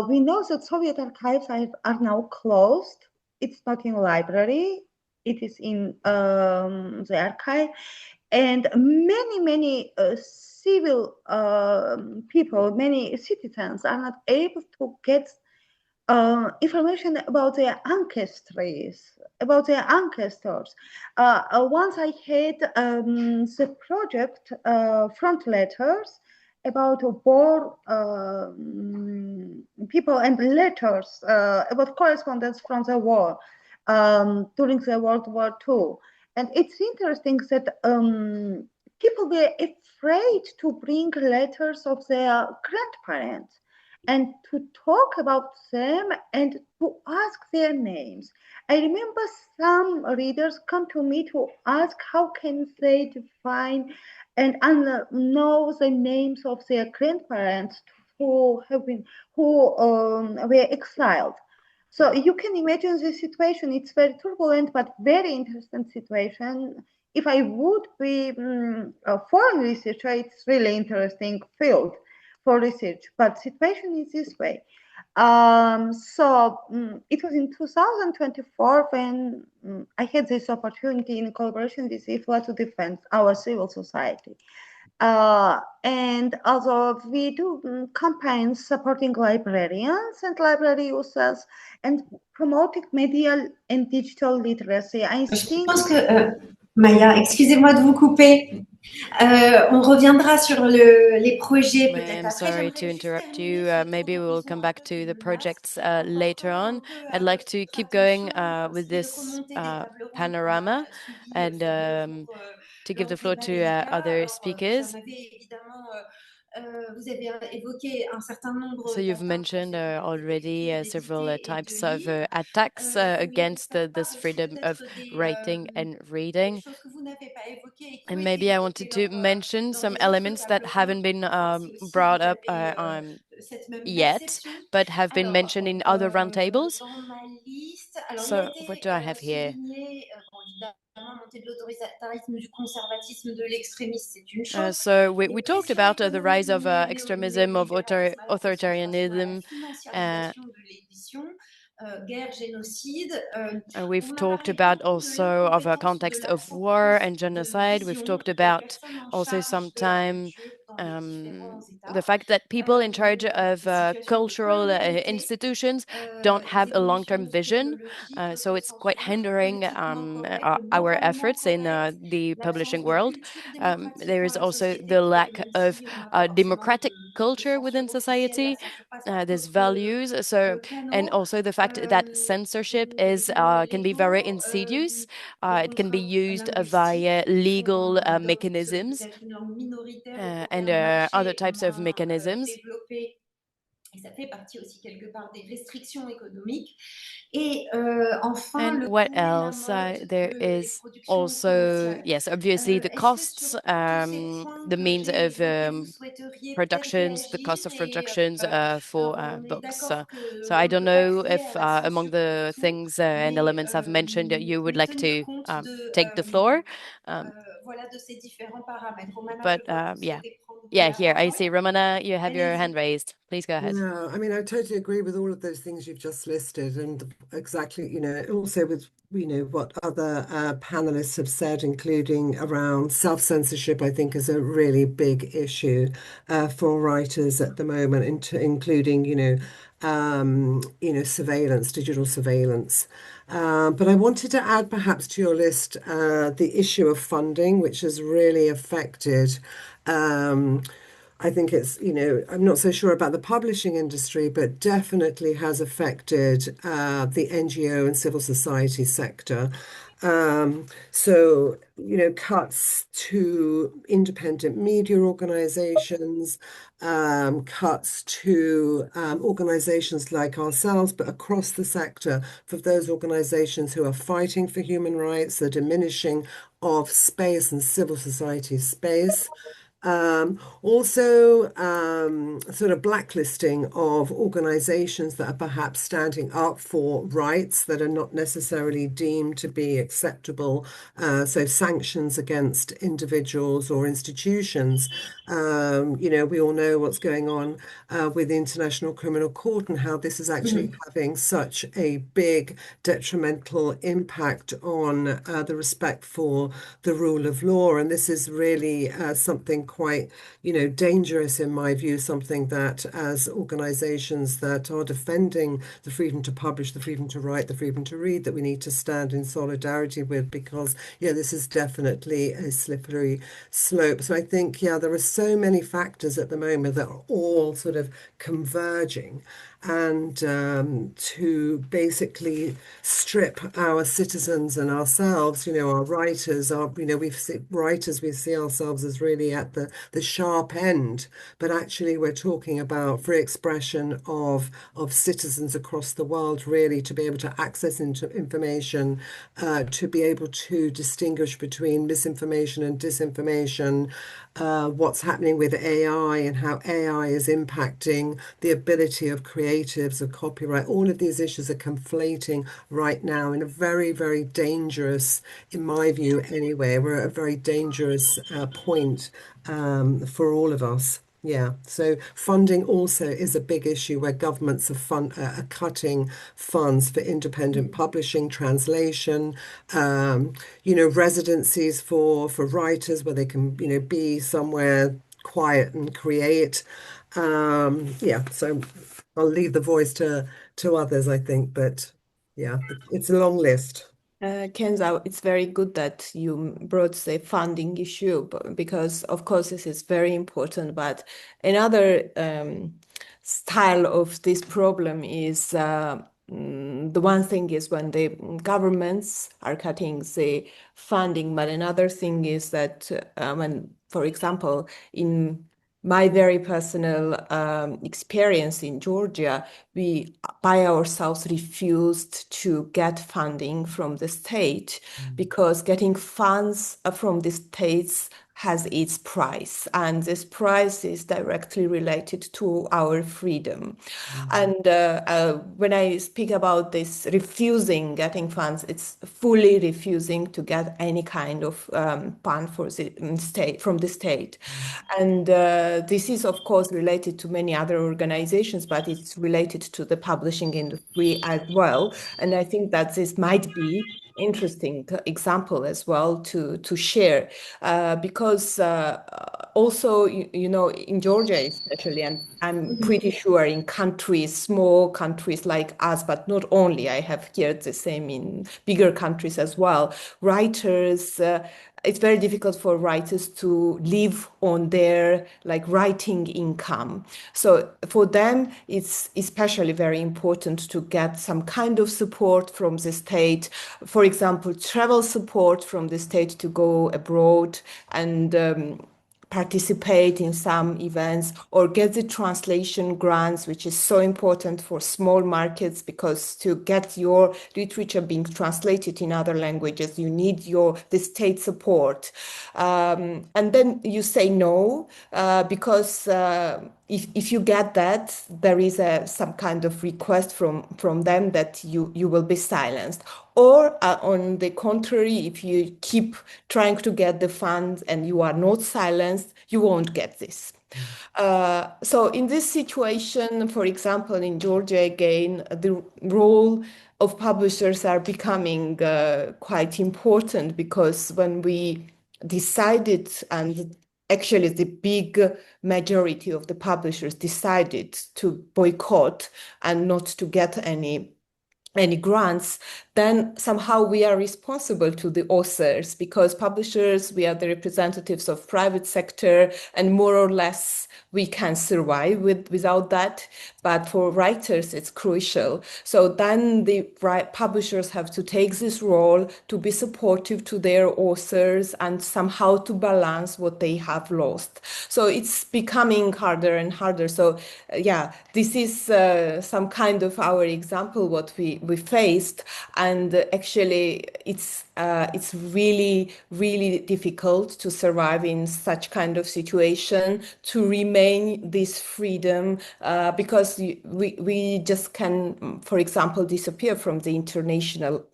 we know that Soviet archives are now closed. It's not in library. it is in the archive, and many civil people, many citizens are not able to get information about their ancestries, about their ancestors. Once I had the project front letters about war people and letters about correspondence from the war during the World War II. And it's interesting that people were afraid to bring letters of their grandparents and to talk about them and to ask their names. I remember some readers come to me to ask how can they define and know the names of their grandparents who were exiled. So you can imagine the situation. It's very turbulent but very interesting situation. If I would be a foreign researcher, it's really interesting field for research, but situation is this way. It was in 2024 when I had this opportunity in collaboration with IFLA to defend our civil society. And also we do campaigns supporting librarians and library users and promoting media and digital literacy. I think... pense que, Maya, excusez-moi de vous couper. On reviendra sur les projets peut-être I'm après. sorry to interrupt you. Maybe we will come back to the projects later on. I'd like to keep going with this panorama and to give the floor to other speakers. So you've mentioned already several types of attacks against this freedom of writing and reading. And maybe I wanted to mention some elements that haven't been brought up yet, but have been mentioned in other roundtables. So what do I have here? So we talked about the rise of extremism, of authoritarianism. We've talked about also of a context of war and genocide. We've talked about also sometime the fact that people in charge of cultural institutions don't have a long-term vision. So it's quite hindering our efforts in the publishing world. There is also the lack of democratic culture within society. There's values. So, and also the fact that censorship is can be very insidious. It can be used via legal mechanisms and other types of mechanisms. And what else? There is also, yes, obviously the costs, the means of productions, the cost of productions for books. So I don't know if among the things and elements I've mentioned, you would like to take the floor. But yeah. Yeah, here, I see. Romana, you have your hand raised. Please go ahead. No, I mean, I totally agree with all of those things you've just listed, and exactly, also with, what other panelists have said, including around self-censorship, I think is a really big issue for writers at the moment, including, surveillance, digital surveillance. But I wanted to add perhaps to your list the issue of funding, which has really affected I think it's, I'm not so sure about the publishing industry, but definitely has affected the NGO and civil society sector. So, cuts to independent media organizations, cuts to organizations like ourselves, but across the sector for those organizations who are fighting for human rights, the diminishing of space and civil society space. Also, sort of blacklisting of organizations that are perhaps standing up for rights that are not necessarily deemed to be acceptable. So sanctions against individuals or institutions. We all know what's going on with the International Criminal Court and how this is actually having such a big detrimental impact on the respect for the rule of law. And this is really something quite, dangerous in my view, something that as organizations that are defending the freedom to publish, the freedom to write, the freedom to read, that we need to stand in solidarity with, because, this is definitely a slippery slope. So I think, there are so many factors at the moment that are all sort of converging and to basically strip our citizens and ourselves, our writers, we see ourselves as really at the sharp end, but actually we're talking about free expression of citizens across the world, really, to be able to access information, to be able to distinguish between misinformation and disinformation, what's happening with AI and how AI is impacting the ability of creatives, of copyright. All of these issues are conflating right now in a very, very dangerous, in my view anyway, we're at a very dangerous point for all of us. Yeah, so funding also is a big issue where governments are cutting funds for independent publishing, translation, residencies for writers where they can, be somewhere quiet and create. So I'll leave the voice to others, I think, but yeah, it's a long list. Kenza, it's very good that you brought the funding issue because, of course, this is very important. But another style of this problem is the one thing is when the governments are cutting the funding, but another thing is that when, for example, in my very personal experience in Georgia, we by ourselves refused to get funding from the state because getting funds from the states has its price, and this price is directly related to our freedom. And when I speak about this refusing getting funds, it's fully refusing to get any kind of fund for the state from the state. And this is, of course, related to many other organizations, but it's related to the publishing industry as well. And I think that this might be interesting example as well to share because also in Georgia especially, and I'm pretty sure in countries, small countries like us, but not only, I have heard the same in bigger countries as well, writers it's very difficult for writers to live on their writing income. So for them, it's especially very important to get some kind of support from the state. For example, travel support from the state to go abroad and participate in some events or get the translation grants, which is so important for small markets because to get your literature being translated in other languages, you need the state support. And then you say no because if you get that, there is some kind of request from them that you will be silenced. Or on the contrary, if you keep trying to get the funds and you are not silenced, you won't get this. So in this situation, for example, in Georgia, again, the role of publishers are becoming quite important because when we decided, and actually the big majority of the publishers decided to boycott and not to get any grants, then somehow we are responsible to the authors because publishers, we are the representatives of private sector and more or less we can survive without that. But for writers, it's crucial. So then the publishers have to take this role to be supportive to their authors and somehow to balance what they have lost. So it's becoming harder and harder. So yeah, this is some kind of our example, what we we faced, and actually it's really difficult to survive in such kind of situation, to remain this freedom, because we just can, for example, disappear from the international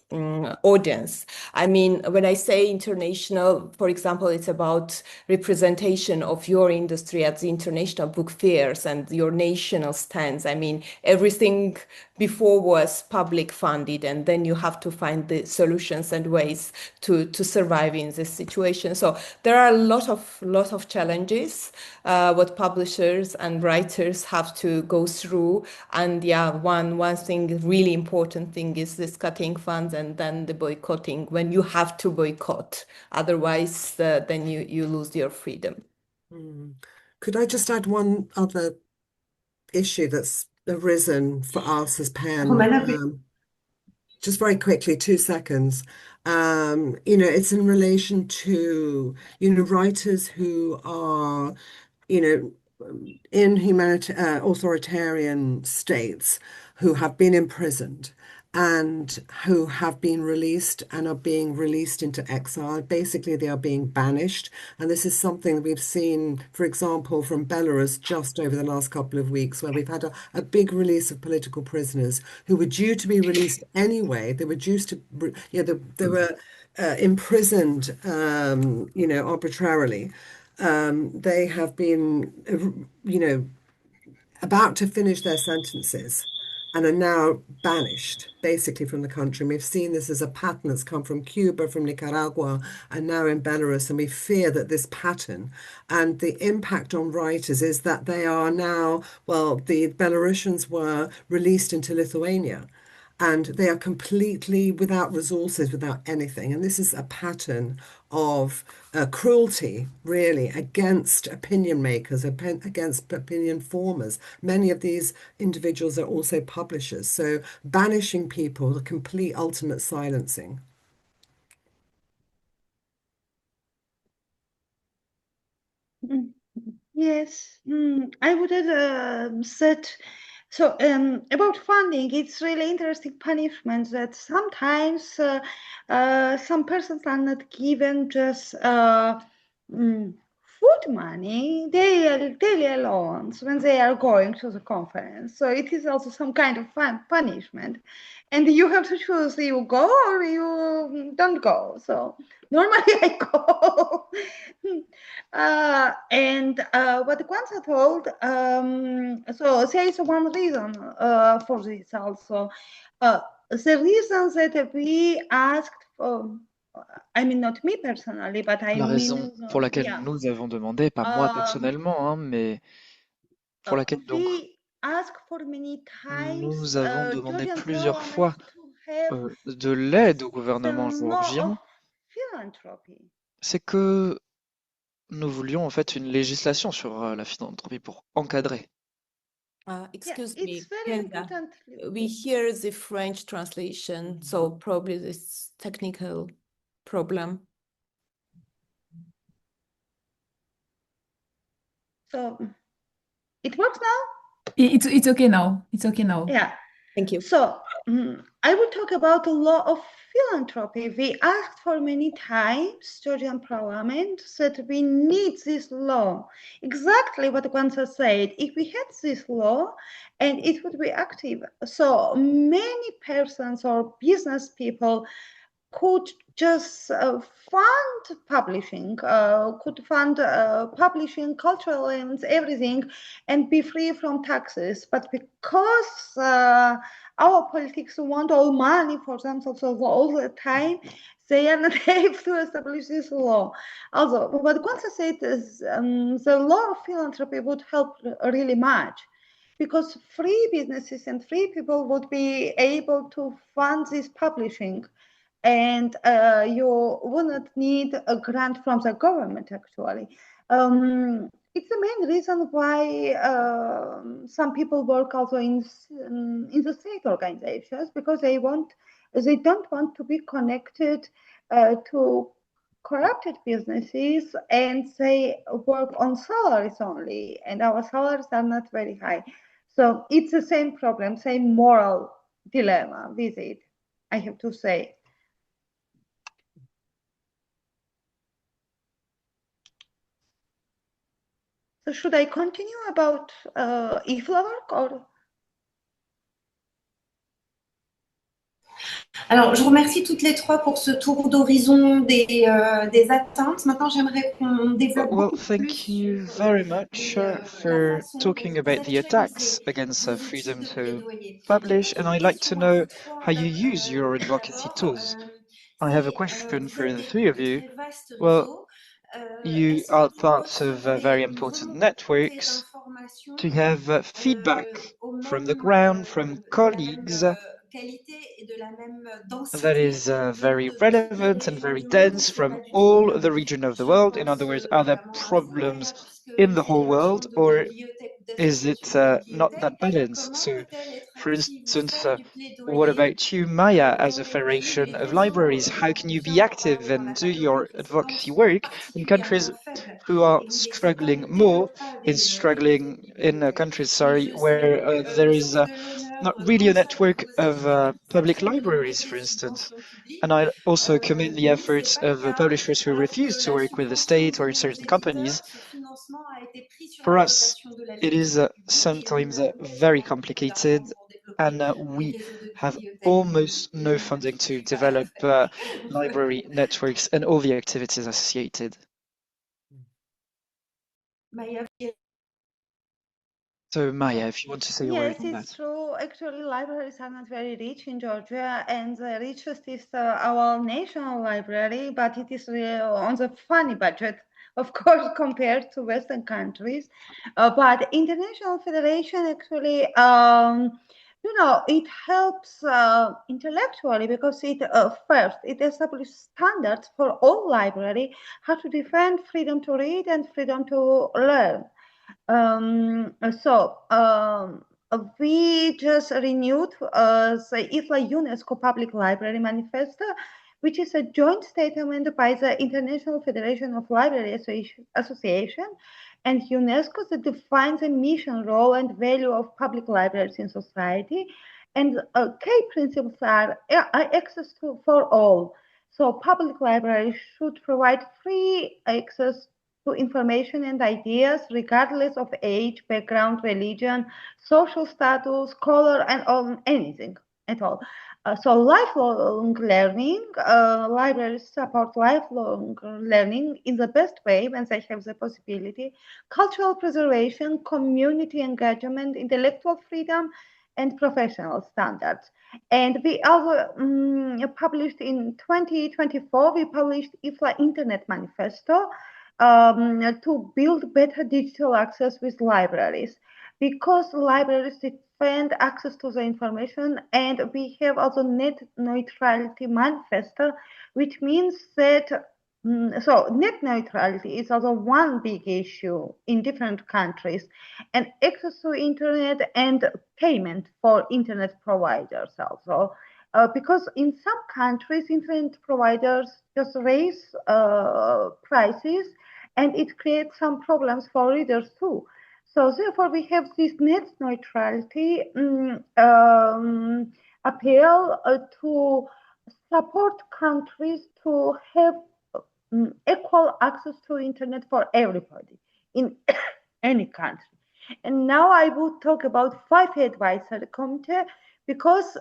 audience. I mean, when I say international, for example, it's about representation of your industry at the international book fairs and your national stands. I mean, everything before was public funded, and then you have to find the solutions and ways to survive in this situation. So there are a lot of challenges what publishers and writers have to go through. And yeah, one thing, really important thing, is this cutting funds and then the boycotting, when you have to boycott, otherwise then you lose your freedom. Could I just add one other issue that's arisen for us as PEN? Romana, Just very quickly, 2 seconds. It's in relation to, writers who are, you know, in authoritarian states who have been imprisoned and who have been released and are being released into exile. Basically, they are being banished. And this is something that we've seen, for example, from Belarus just over the last couple of weeks, where we've had a big release of political prisoners who were due to be released anyway. They were due to, they were imprisoned, arbitrarily. They have been, about to finish their sentences and are now banished basically from the country. And we've seen this as a pattern that's come from Cuba, from Nicaragua, and now in Belarus. And we fear that this pattern and the impact on writers is that they are now, well, the Belarusians were released into Lithuania, and they are completely without resources, without anything. And this is a pattern of cruelty, really, against opinion makers, against opinion formers. Many of these individuals are also publishers. So banishing people, the complete ultimate silencing. Yes, I would have said so. About funding, it's really interesting punishment that sometimes some persons are not given just food money, daily allowance when they are going to the conference. So it is also some kind of punishment, and you have to choose: you go or you don't go. So normally I go. And what Kwanzaa told, so there is one reason for this also. The reason that we asked for, I mean, not me personally, but I La mean, raison pour laquelle yeah, nous avons demandé, pas moi personnellement, hein, mais pour laquelle donc we asked for many times nous avons demandé Georgian plusieurs parliament fois to have de l'aide au the gouvernement law of géorgien, philanthropy. c'est que nous voulions en fait une législation sur la philanthropie pour encadrer. Excuse Yeah, me, it's very Helga. important. We hear the French translation, so probably this technical problem. So it works now? It's okay now. It's okay now. Yeah. Thank you. So I will talk about the law of philanthropy. We asked for many times, Georgian parliament, that we need this law. Exactly what Kwanzaa said. If we had this law, and it would be active, so many persons or business people could just fund publishing, could fund publishing, cultural events, everything, and be free from taxes. But because our politics want all money for themselves all the time, they are not able to establish this law. Also, what Kwanzaa said is the law of philanthropy would help really much, because free businesses and free people would be able to fund this publishing, and you will not need a grant from the government, actually. It's the main reason why some people work also in the state organizations, because they don't want to be connected to corrupted businesses, and they work on salaries only, and our salaries are not very high. So it's the same problem, same moral dilemma with it, I have to say. So should I continue about e-flower or? Alors, je vous remercie toutes les trois pour ce tour d'horizon des atteintes. Maintenant, j'aimerais qu'on développe Well, beaucoup plus thank you sur very much la for façon dont talking vous about the actualisez attacks against vos outils freedom de to plaidoyer. publish, and I'd like to Question à know vous trois. how you use your advocacy D'abord, tools. I have a question vous for êtes the des three of de you. très vastes Well, réseaux. you Est-ce are que vous parts of very recevez une important remontée networks. d'informations Do you have feedback au from the même, ground, from de la même colleagues qualité et de la même that densité is venant very de toutes les relevant and régions very du monde, ou dense c'est pas from du tout le all cas? the region of the Je world? In other pense words, are there notamment à vous, Maya, problems puisque in the vous whole avez la world, chance de or bibliothèques ou is d'associations it de not that bibliothèques. balanced? Comment So, peut-elle être for active ou instance, faire du what plaidoyer about you, Maya, as dans a les pays où federation les of réseaux libraries? How can dont on you vient be de active parler dans and la do catégorie your précédente advocacy sont work in countries particulièrement faibles who are et où les États struggling ne more, développent pas des struggling in bibliothèques? countries, Donc, sorry, je serai where there le is centre de l'honneur not really a comme ça de network vos of public actions de libraries, demander for des instance. subventions publiques. And I also commend the Nous, c'est efforts pas le of cas, publishers who alors refuse que to la work with the subvention state or donnée aux certain éditeurs, companies. ce financement a été pris sur For la us, dotation de la it is lecture publique et nous sometimes n'avons very quasiment plus d'argent complicated, pour développer and les we réseaux de have bibliothèques almost no et funding to n'arrivons pas à le develop faire. library networks and all the activities associated. Maya, So, Maya, if you want to say a word Yes, on it's that. true. Actually, libraries are not very rich in Georgia, and the richest is our national library, but it is on the funny budget, of course, compared to Western countries. But International Federation actually, it helps intellectually because it first it establishes standards for all library how to defend freedom to read and freedom to learn. Um, so um, we just renewed the ISLA UNESCO Public Library Manifesto, which is a joint statement by the International Federation of Library Association and UNESCO that defines the mission, role, and value of public libraries in society. And key principles are access for all. So public libraries should provide free access to information and ideas regardless of age, background, religion, social status, color, and anything at all. So lifelong learning, libraries support lifelong learning in the best way when they have the possibility. Cultural preservation, community engagement, intellectual freedom, and professional standards. And we also published in 2024, we published IFLA Internet Manifesto, to build better digital access with libraries because libraries defend access to the information, and we have also net neutrality manifesto, which means that so net neutrality is also one big issue in different countries, and access to internet and payment for internet providers also. Because in some countries, internet providers just raise prices and it creates some problems for readers too. So therefore, we have this net neutrality appeal to support countries to have equal access to internet for everybody in any country. And now I will talk about five advisory committee because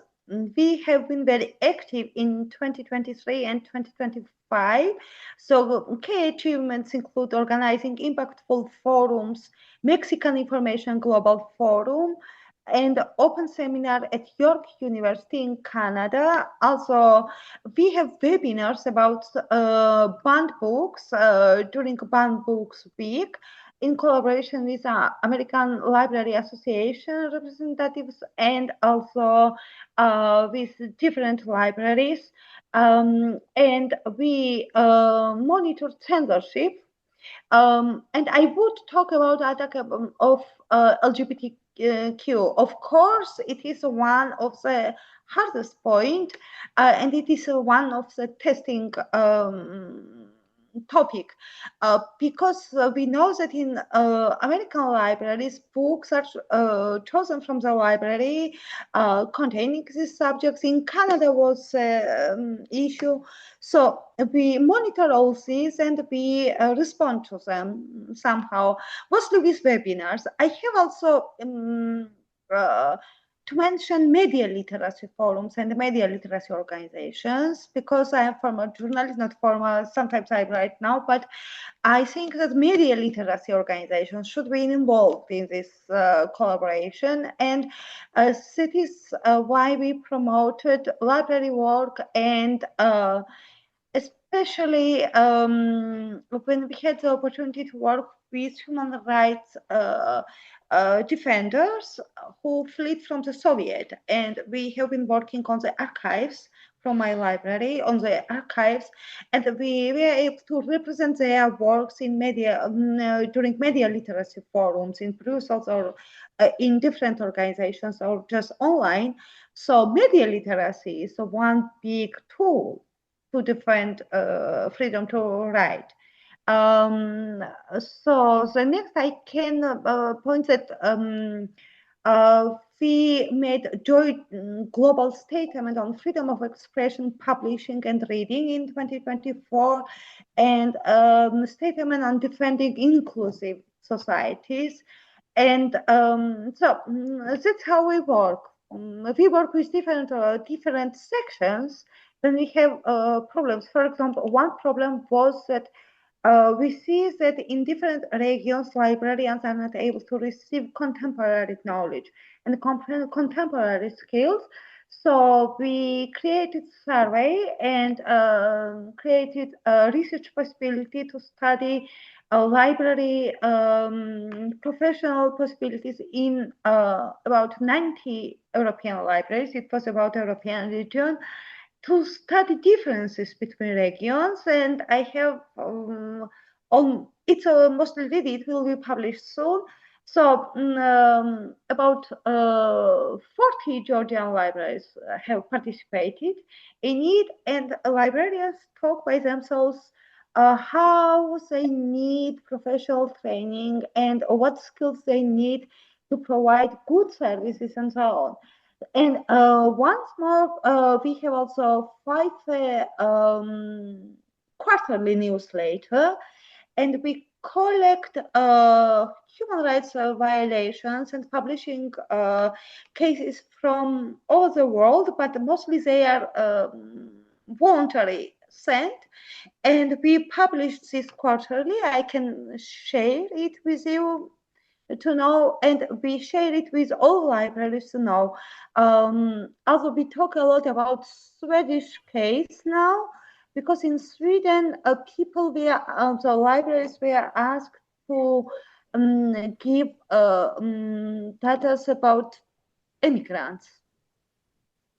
we have been very active in 2023 and 2025. So key achievements include organizing impactful forums, Mexican Information Global Forum, and open seminar at York University in Canada. Also, we have webinars about banned books during Banned Books Week in collaboration with American Library Association representatives and also with different libraries. And we monitor censorship. And I would talk about attack of LGBTQ. Of course, it is one of the hardest point, and it is one of the testing topic, because we know that in American libraries, books are chosen from the library containing these subjects. In Canada was issue. So we monitor all these and we respond to them somehow, mostly with webinars. I have also to mention media literacy forums and media literacy organizations, because I am former journalist, not former, sometimes I write now, but I think that media literacy organizations should be involved in this collaboration, and that is why we promoted library work, and especially when we had the opportunity to work with human rights defenders who fled from the Soviet. And we have been working on the archives from my library, on the archives, and we were able to represent their works in media, during media literacy forums in Brussels or in different organizations or just online. So media literacy is one big tool to defend freedom to write. So the next I can point that we made a joint global statement on freedom of expression, publishing and reading in 2024, and statement on defending inclusive societies. And so that's how we work. We work with different sections when we have problems. For example, one problem was that we see that in different regions, librarians are not able to receive contemporary knowledge and contemporary skills. So we created survey and created a research possibility to study library professional possibilities in about 90 European libraries. It was about European region, to study differences between regions, and I have it's mostly ready. It will be published soon. So about 40 Georgian libraries have participated in it, and librarians talk by themselves how they need professional training and what skills they need to provide good services and so on. And once more, we have also 5 quarterly newsletter, and we collect human rights violations and publishing cases from all the world, but mostly they are voluntary sent, and we publish this quarterly. I can share it with you to know, and we share it with all libraries to know. Also, we talk a lot about Swedish case now, because in Sweden, people were, the libraries were asked to give data about immigrants,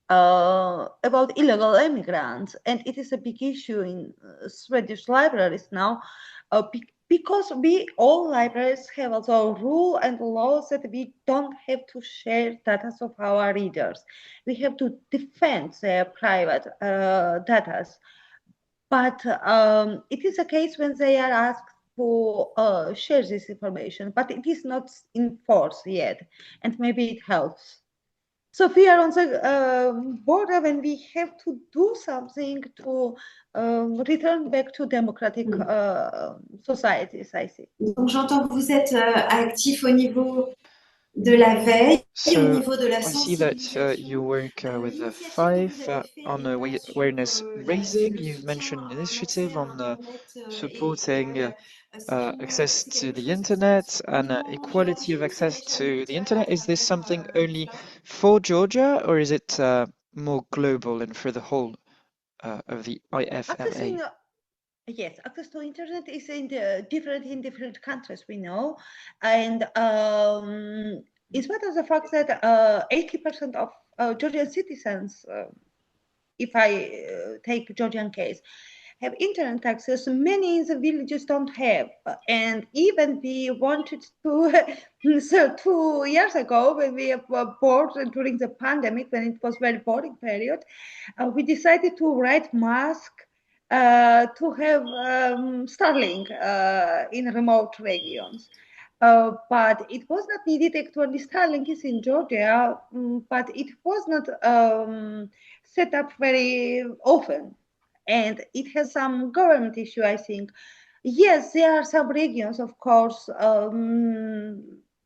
about illegal immigrants, and it is a big issue in Swedish libraries now, because we all libraries have also rule and laws that we don't have to share data of our readers. We have to defend their private data. But it is a case when they are asked to share this information, but it is not in force yet, and maybe it helps. So we are on the border when we have to do something to return back to democratic societies, I think. Donc j'entends que vous êtes actif au niveau de la veille, au So niveau de la I see that sensibilisation. you work with the L'initiative que five vous avez fait on awareness sur raising. le You've soutien mentioned à initiative l'accès à on Internet supporting access c'est to quelque the chose qui se internet passe and uniquement en equality Géorgie, of ou c'est access l'échelle to the mondiale internet. à Is this travers something tout only ça? for Georgia, or is it more global and for the whole of the IFLA? Yes, access to internet is different in different countries, we know, and in spite of the fact that 80% of Georgian citizens, if I take Georgian case, have internet access, many in the villages don't have. And even we wanted to, so 2 years ago, when we were bored during the pandemic, when it was very boring period, we decided to write mask to have Starlink in remote regions. But it was not needed. Actually, Starlink is in Georgia, but it was not set up very often. And it has some government issue, I think. Yes, there are some regions, of course.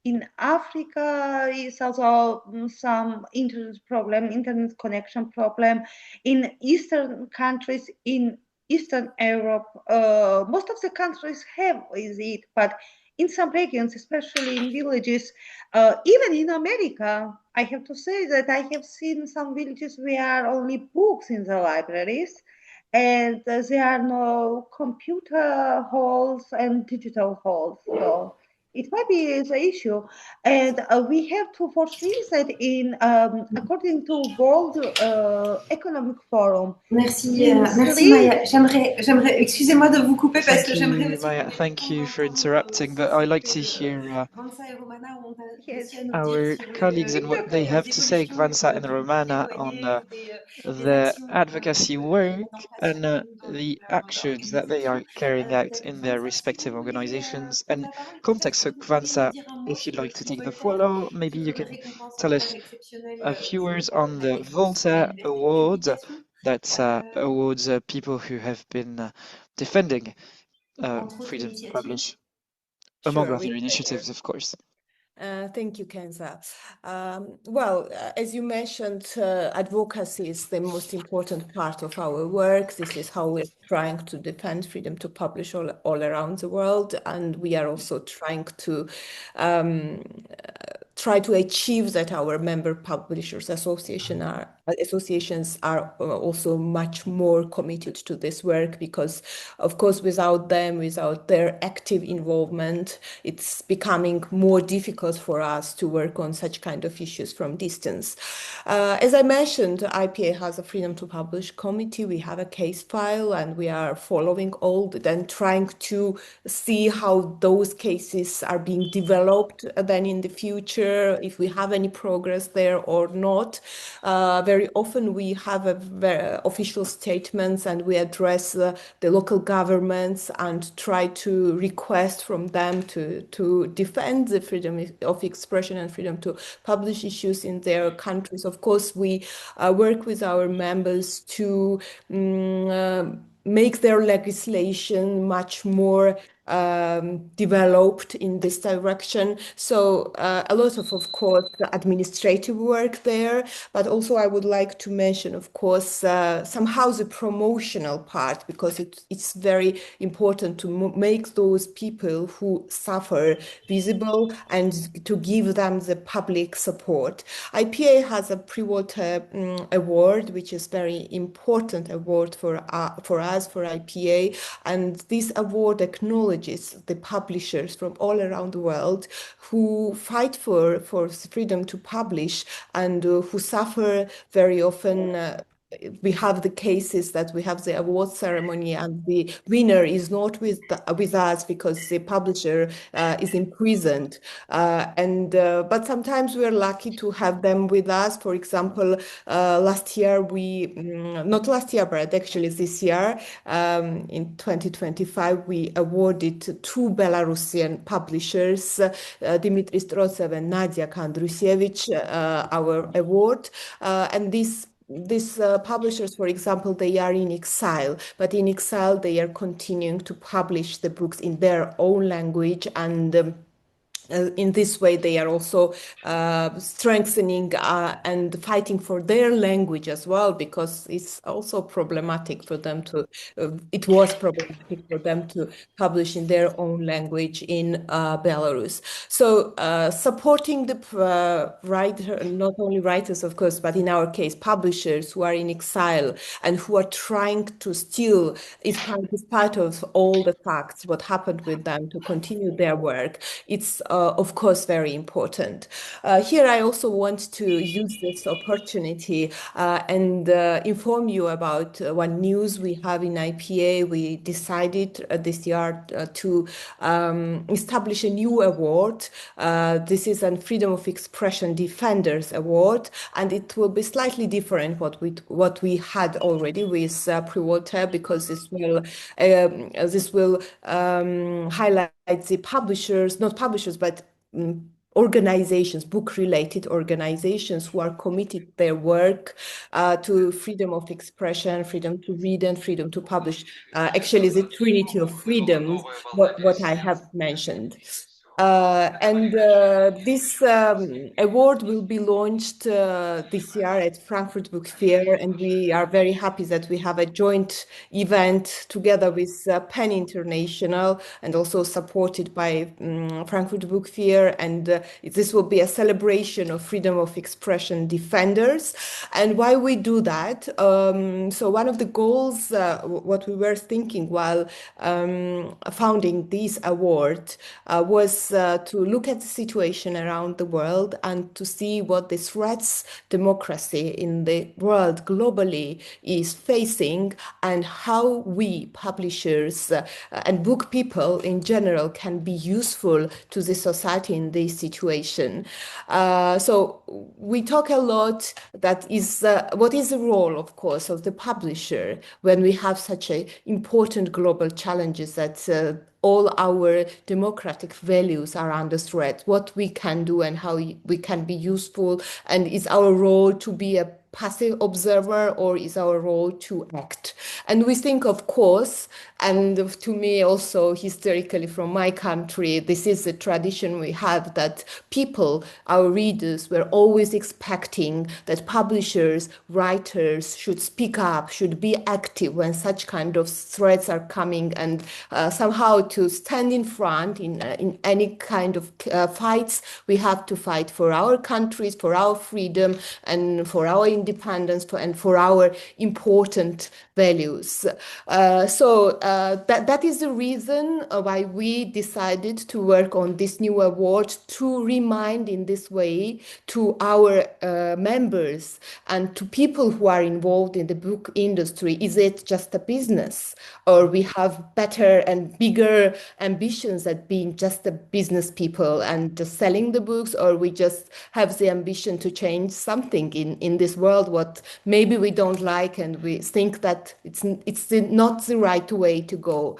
In Africa is also some internet connection problem. In Eastern countries, in Eastern Europe, most of the countries have is it, but in some regions, especially in villages, even in America, I have to say that I have seen some villages where only books in the libraries, and there are no computer halls and digital halls. So it might be the issue, and we have to foresee that in according to World Economic Forum. Merci, merci Maya. Excusez-moi de vous couper parce Thank que j'aimerais you, aussi Maya. Thank you for interrupting, but I like to hear Vanessa et Romana ont Yes. aussi à nous dire our sur colleagues and what they have to say, évolutions Gvansa and du Romana, on plaidoyer ou des the actions advocacy work and d'orientation the dans leur actions that they are organisation. carrying out in their Vanessa, si respective vous vouliez organizations. prendre And la parole, peut-être context, que so vous pourriez nous Gvansa, dire un mot if sur you'd le like to prix take the Voltaire, floor, maybe sur you le can récompense tell Voltaire us exceptionnel a few pour words on the l'appétence pour la Volta liberté de Award publication. that awards people who have been defending Entre autres freedom to initiatives. publish, among Sure, other with pleasure. initiatives, of course. Thank you, Kenza. As you mentioned, advocacy is the most important part of our work. This is how we're trying to defend freedom to publish all around the world. And we are also trying to try to achieve that our member publishers associations are also much more committed to this work, because of course without them, without their active involvement, it's becoming more difficult for us to work on such kind of issues from distance. As I mentioned, IPA has a Freedom to Publish committee. We have a case file and we are following then trying to see how those cases are being developed then in the future, if we have any progress there or not. Very often we have official statements and we address the local governments and try to request from them to defend the freedom of expression and freedom to publish issues in their countries. Of course, we work with our members to make their legislation much more developed in this direction. So a lot of course, administrative work there, but also I would like to mention, of course, somehow the promotional part, because it's very important to make those people who suffer visible and to give them the public support. IPA has a Pre-Walter award, which is very important award for us, for IPA, and this award acknowledges the publishers from all around the world who fight for freedom to publish and who suffer very often. We have the cases that we have the award ceremony and the winner is not with us because the publisher is imprisoned. But sometimes we're lucky to have them with us. For example, last year not last year, but actually this year, in 2025, we awarded two Belarusian publishers, Dimitri Strotsev and Nadia Kandrusiewicz, our award. And these publishers, for example, they are in exile, but in exile they are continuing to publish the books in their own language, and in this way, they are also strengthening and fighting for their language as well, because it's also problematic for them it was problematic for them to publish in their own language in Belarus. So supporting the writer, not only writers, of course, but in our case, publishers who are in exile and who are trying to still, in spite of all the facts, what happened with them, to continue their work. It's of course, very important. Here, I also want to use this opportunity and inform you about one news we have in IPA. We decided this year to establish a new award. This is a Freedom of Expression Defenders Award, and it will be slightly different what we had already with pre-Walter, because this will highlight the publishers, not publishers, but organizations, book-related organizations who are committed their work to freedom of expression, freedom to read, and freedom to publish. Actually, the trinity of freedoms, what I have mentioned. And this award will be launched this year at Frankfurt Book Fair, and we are very happy that we have a joint event together with PEN International and also supported by Frankfurt Book Fair. And this will be a celebration of freedom of expression defenders. And why we do that? So one of the goals, what we were thinking while founding this award was to look at the situation around the world and to see what the threats democracy in the world globally is facing, and how we publishers and book people in general can be useful to the society in this situation. So we talk a lot that is what is the role, of course, of the publisher when we have such a important global challenges that all our democratic values are under threat, what we can do and how we can be useful, and is our role to be a passive observer or is our role to act? And we think, of course, and to me also historically from my country, this is a tradition we have, that people, our readers, were always expecting that publishers, writers should speak up, should be active when such kind of threats are coming, and somehow to stand in front in any kind of fights. We have to fight for our countries, for our freedom, and for our independence, and for our important values. So that is the reason why we decided to work on this new award, to remind in this way to our members and to people who are involved in the book industry, is it just a business, or we have better and bigger ambitions at being just a business people and just selling the books, or we just have the ambition to change something in this world what maybe we don't like, and we think that it's not the right way to go.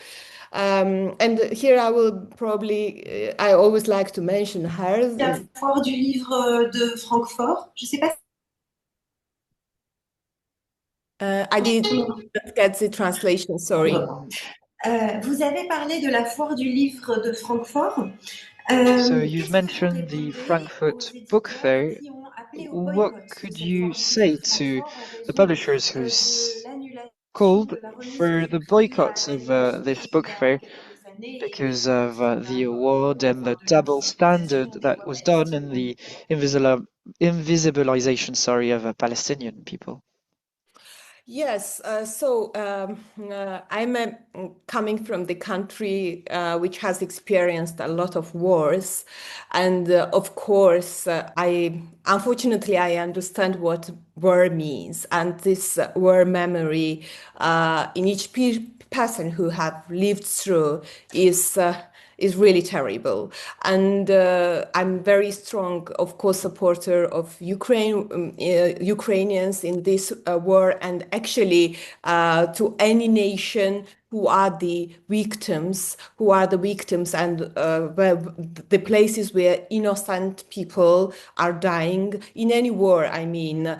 And here I will probably, I always like to mention her. La foire du livre de Francfort. Je sais pas. I did not get the translation, sorry. Vous avez parlé de la foire du livre de Francfort. So you've mentioned the Frankfurt Book Fair. What could you say to the publishers who called for the boycott of this book fair because of the award and the double standard that was done in the invisibilization, of Palestinian people? Yes, so I'm coming from the country which has experienced a lot of wars, and of course, unfortunately I understand what war means, and this war memory in each person who have lived through is really terrible. And I'm very strong, of course, supporter of Ukrainians in this war, and actually to any nation who are the victims, and the places where innocent people are dying in any war. I mean,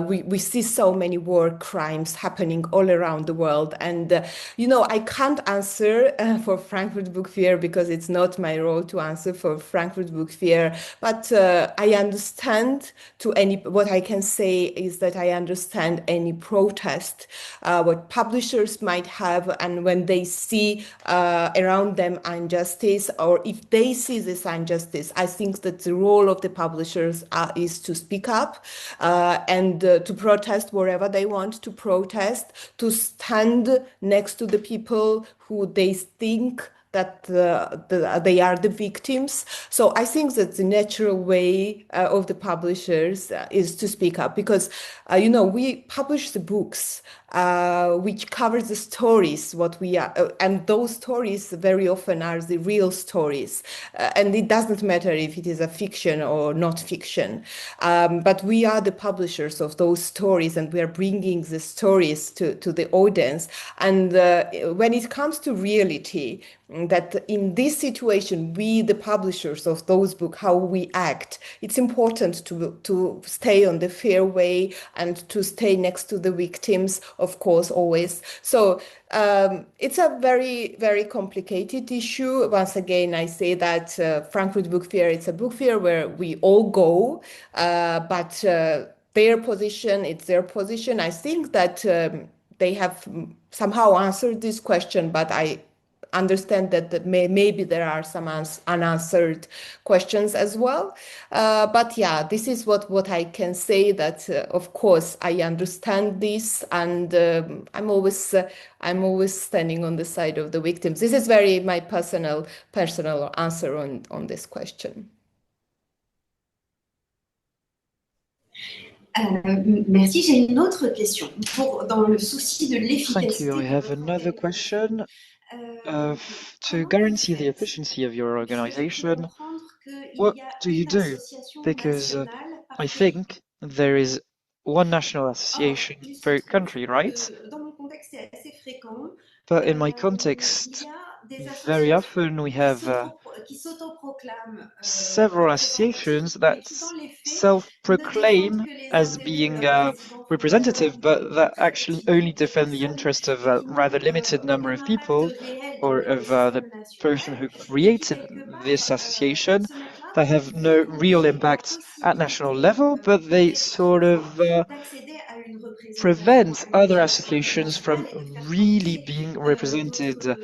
we see so many war crimes happening all around the world. And, I can't answer for Frankfurt Book Fair because it's not my role to answer for Frankfurt Book Fair. But I understand what I can say is that I understand any protest, what publishers might have, and when they see around them injustice, or if they see this injustice, I think that the role of the publishers is to speak up and to protest wherever they want to protest, to stand next to the people who they think that they are the victims. So I think that the natural way of the publishers is to speak up because, we publish the books which covers the stories, what we are, and those stories very often are the real stories. And it doesn't matter if it is a fiction or not fiction. But we are the publishers of those stories and we are bringing the stories to the audience. And when it comes to reality, that in this situation, we, the publishers of those books, how we act, it's important to stay on the fair way and to stay next to the victims, of course, always. So it's a very, very complicated issue. Once again, I say that Frankfurt Book Fair, it's a book fair where we all go, but their position, it's their position. I think that they have somehow answered this question, but I understand that maybe there are some unanswered questions as well. But yeah, this is what I can say that, of course, I understand this and I'm always standing on the side of the victims. This is very my personal answer on this question. Merci. J'ai une autre question. Dans le souci de Thank you. I l'efficacité de have votre another question. To comment guarantee the faites efficiency of your parce que j'ai cru organization, comprendre qu'il what y a do you une do? association Because nationale par I pays. think there is one national Or, association il se per trouve country, right? que dans mon contexte, c'est assez fréquent. But in my Il context, y a des very associations often we have qui s'autoproclament several associations représentatives, mais that qui dans les faits ne défendent self-proclaim que les as intérêts de being leurs résidents representative, francophones but that actually qui only n'ont que defend the personne interest of et a qui rather n'ont limited number aucun of impact people, réel dans or le of the système person national who et qui created quelque this part association, se mettent là that pour have no real verrouiller la impact at national possibilité level, but pour they les sort of francophones d'accéder à une représentation prevent à other l'échelle associations from nationale et de faire really porter being represented d'autres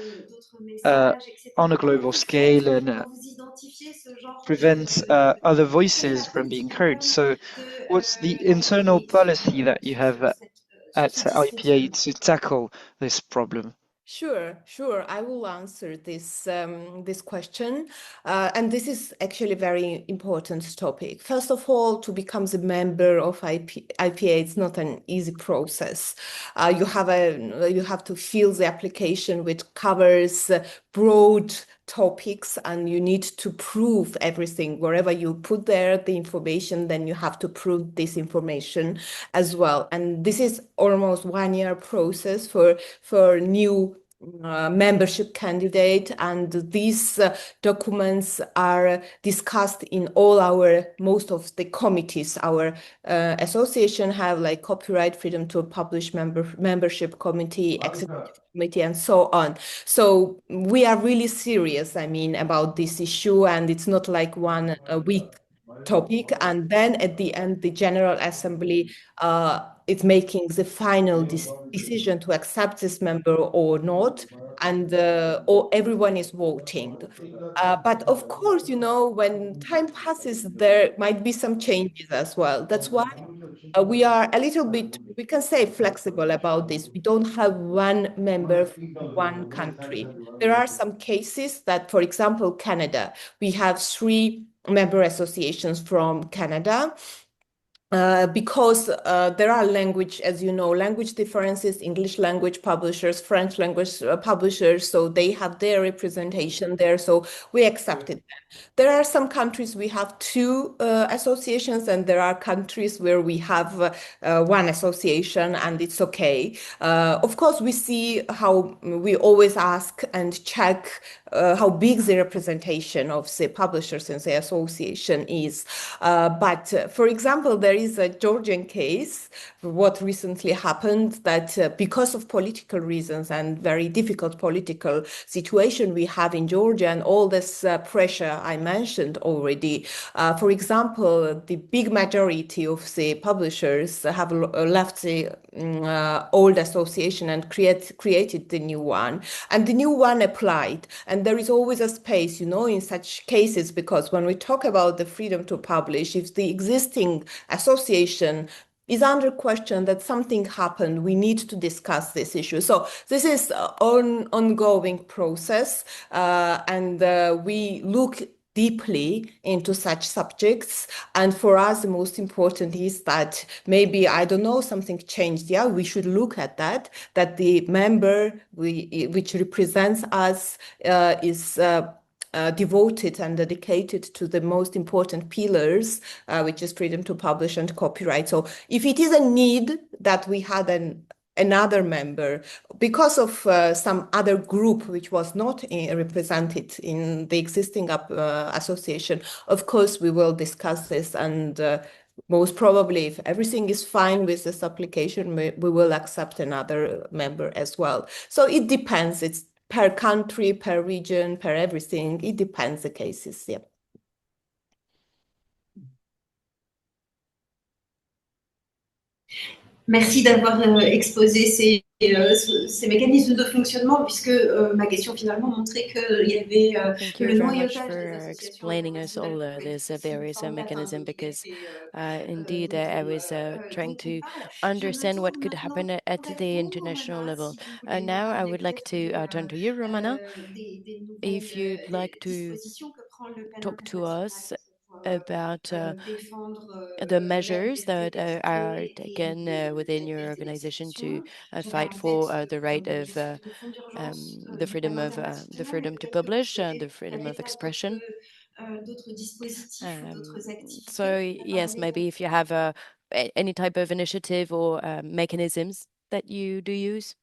uh, messages, etc. on a Comment global vous faites scale and quand vous identifiez ce genre prevent other voices quelle est la from being politique heard? interne So, de what's the internal l'IPA policy that you have sur ce at IPA dysfonctionnement? to tackle this problem? Sure. I will answer this question, and this is actually a very important topic. First of all, to become the member of IPA, it's not an easy process. You have to fill the application, which covers broad topics, and you need to prove everything. Wherever you put there the information, then you have to prove this information as well. And this is almost 1 year process for new membership candidate, and these documents are discussed in most of the committees. Our association have like copyright, freedom to publish membership committee, executive committee, and so on. So we are really serious, about this issue, and it's not like one week topic. And then at the end, the General Assembly is making the final decision to accept this member or not, and or everyone is voting. But of course, when time passes, there might be some changes as well. That's why we are a little bit, we can say, flexible about this. We don't have one member from one country. There are some cases that, for example, Canada, we have 3 member associations from Canada. Because there are language differences, English language publishers, French language publishers, so they have their representation there, so we accepted them. There are some countries we have 2 associations, and there are countries where we have 1 association, and it's okay. Of course, we see how we always ask and check how big the representation of the publishers in the association is. But for example, there is a Georgian case, what recently happened, that because of political reasons and very difficult political situation we have in Georgia and all this pressure I mentioned already, for example, the big majority of the publishers have left the old association and created the new one. And the new one applied. And there is always a space, in such cases, because when we talk about the freedom to publish, if the existing association is under question, that something happened, we need to discuss this issue. So this is an ongoing process, and we look deeply into such subjects. And for us, the most important is that maybe, I don't know, something changed. Yeah, we should look at that, that the member which represents us is devoted and dedicated to the most important pillars, which is freedom to publish and copyright. So if it is a need that we had another member because of some other group which was not represented in the existing association, of course we will discuss this, and most probably, if everything is fine with this application, we will accept another member as well. So it depends. It's per country, per region, per everything. It depends the cases. Yeah. Merci d'avoir exposé ces mécanismes de fonctionnement, puisque ma question finalement montrait qu'il y avait Thank you le very much noyautage for des associations explaining us all internationales pouvait être this aussi une various forme d'atteinte aux mechanism, because libertés indeed I was trying dont on to parle. Je me understand what tourne could maintenant happen at vers the vous, international Romana, level. si vous voulez nous Now I parler would like peut-être to turn to you, Romana, des if nouvelles you'd like to dispositions que prend le panel talk to international us pour about défendre the la measures liberté that are d'exprimer taken within la your liberté organization to d'expression. Je fight parle en for tête the right du de fonds d'urgence the du freedom panel of international, mais to peut-être que vous publish, the souhaitez freedom aller of vers expression. d'autres dispositifs ou d'autres So activités. La yes, parole est à maybe if you have any type of initiative or mechanisms that you do use.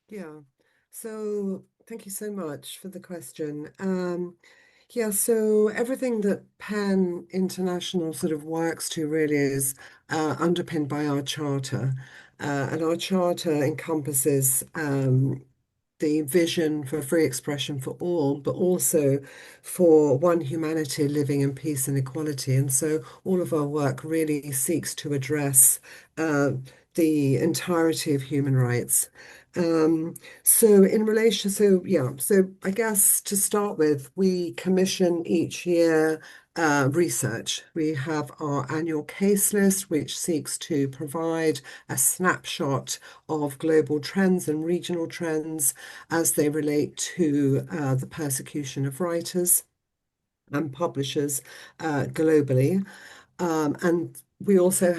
Yeah. So thank you so much for the question. Yeah, so everything that PEN International sort of works to really is underpinned by our charter. And our charter encompasses the vision for free expression for all, but also for one humanity living in peace and equality. And so all of our work really seeks to address the entirety of human rights. So in relation, so yeah, so I guess to start with, we commission each year research. We have our annual case list, which seeks to provide a snapshot of global trends and regional trends as they relate to the persecution of writers and publishers globally. And we also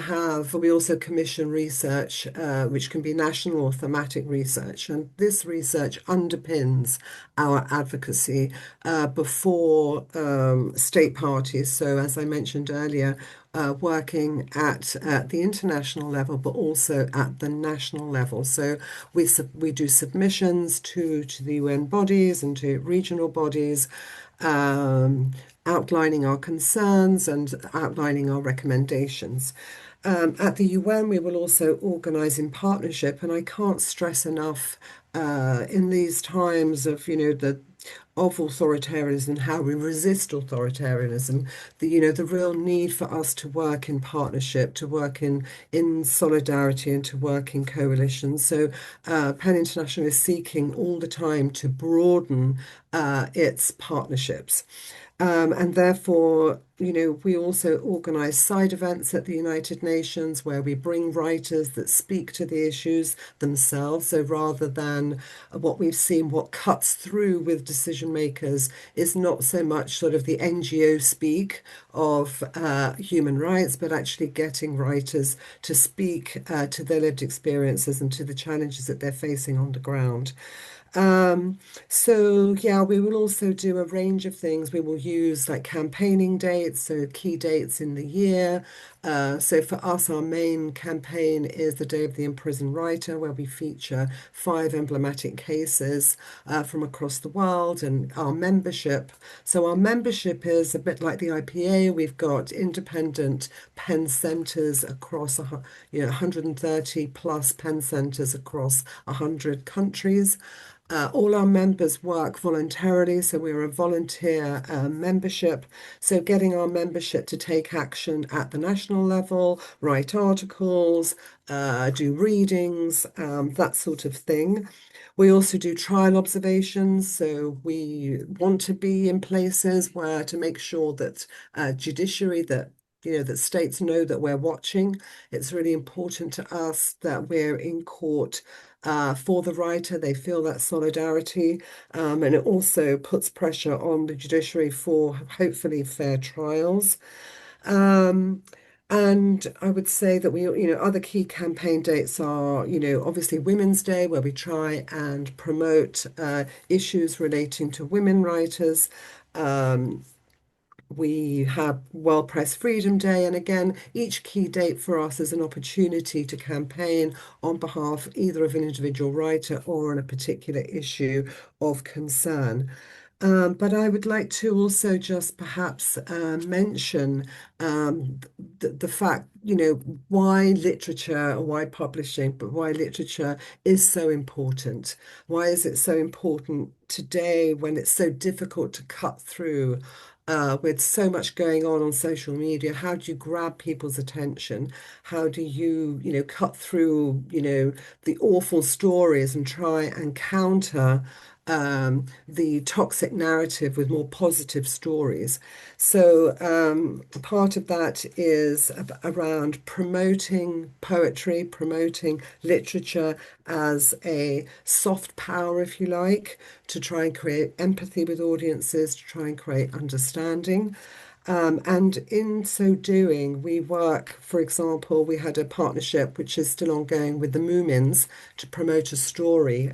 commission research, which can be national or thematic research. And this research underpins our advocacy before state parties. So as I mentioned earlier, working at the international level, but also at the national level. So we do submissions to the UN bodies and to regional bodies, outlining our concerns and outlining our recommendations. At the UN, we will also organise in partnership, and I can't stress enough in these times of, of authoritarianism and how we resist authoritarianism, the real need for us to work in partnership, to work in solidarity, and to work in coalitions. So PEN International is seeking all the time to broaden its partnerships. And therefore, we also organise side events at the United Nations where we bring writers that speak to the issues themselves. So rather than what we've seen, what cuts through with decision makers is not so much sort of the NGO speak of human rights, but actually getting writers to speak to their lived experiences and to the challenges that they're facing on the ground. So yeah, we will also do a range of things. We will use like campaigning dates, so key dates in the year. So for us, our main campaign is the Day of the Imprisoned Writer, where we feature 5 emblematic cases from across the world, and our membership. So our membership is a bit like the IPA. We've got independent pen centres across 130 plus pen centres across 100 countries. All our members work voluntarily, so we're a volunteer membership. So getting our membership to take action at the national level, write articles, do readings, that sort of thing. We also do trial observations, so we want to be in places where to make sure that judiciary, that that states know that we're watching. It's really important to us that we're in court for the writer. They feel that solidarity, and it also puts pressure on the judiciary for hopefully fair trials. Um, and I would say that other key campaign dates are, obviously Women's Day, where we try and promote issues relating to women writers. Um, we have World Press Freedom Day, and again, each key date for us is an opportunity to campaign on behalf either of an individual writer or on a particular issue of concern. But I would like to also just perhaps mention the fact, why literature, why publishing, but why literature is so important. Why is it so important today when it's so difficult to cut through with so much going on social media? How do you grab people's attention? How do you, cut through, the awful stories and try and counter the toxic narrative with more positive stories? So part of that is around promoting poetry, promoting literature as a soft power, if you like, to try and create empathy with audiences, to try and create understanding. And in so doing, we work, for example, we had a partnership which is still ongoing with the Moomins to promote a story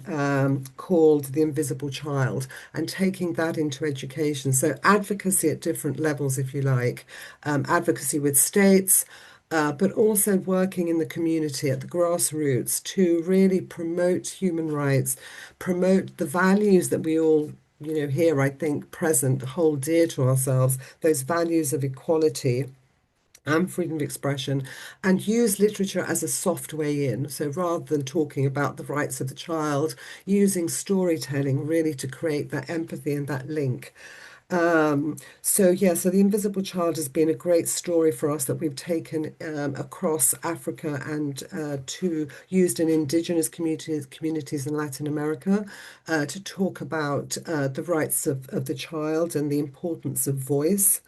called The Invisible Child, and taking that into education. So advocacy at different levels, if you like, advocacy with states, but also working in the community at the grassroots to really promote human rights, promote the values that we all here, I think, present, hold dear to ourselves, those values of equality and freedom of expression, and use literature as a soft way in. So rather than talking about the rights of the child, using storytelling really to create that empathy and that link. So The Invisible Child has been a great story for us that we've taken across Africa and to used in indigenous communities in Latin America to talk about the rights of the child and the importance of voice.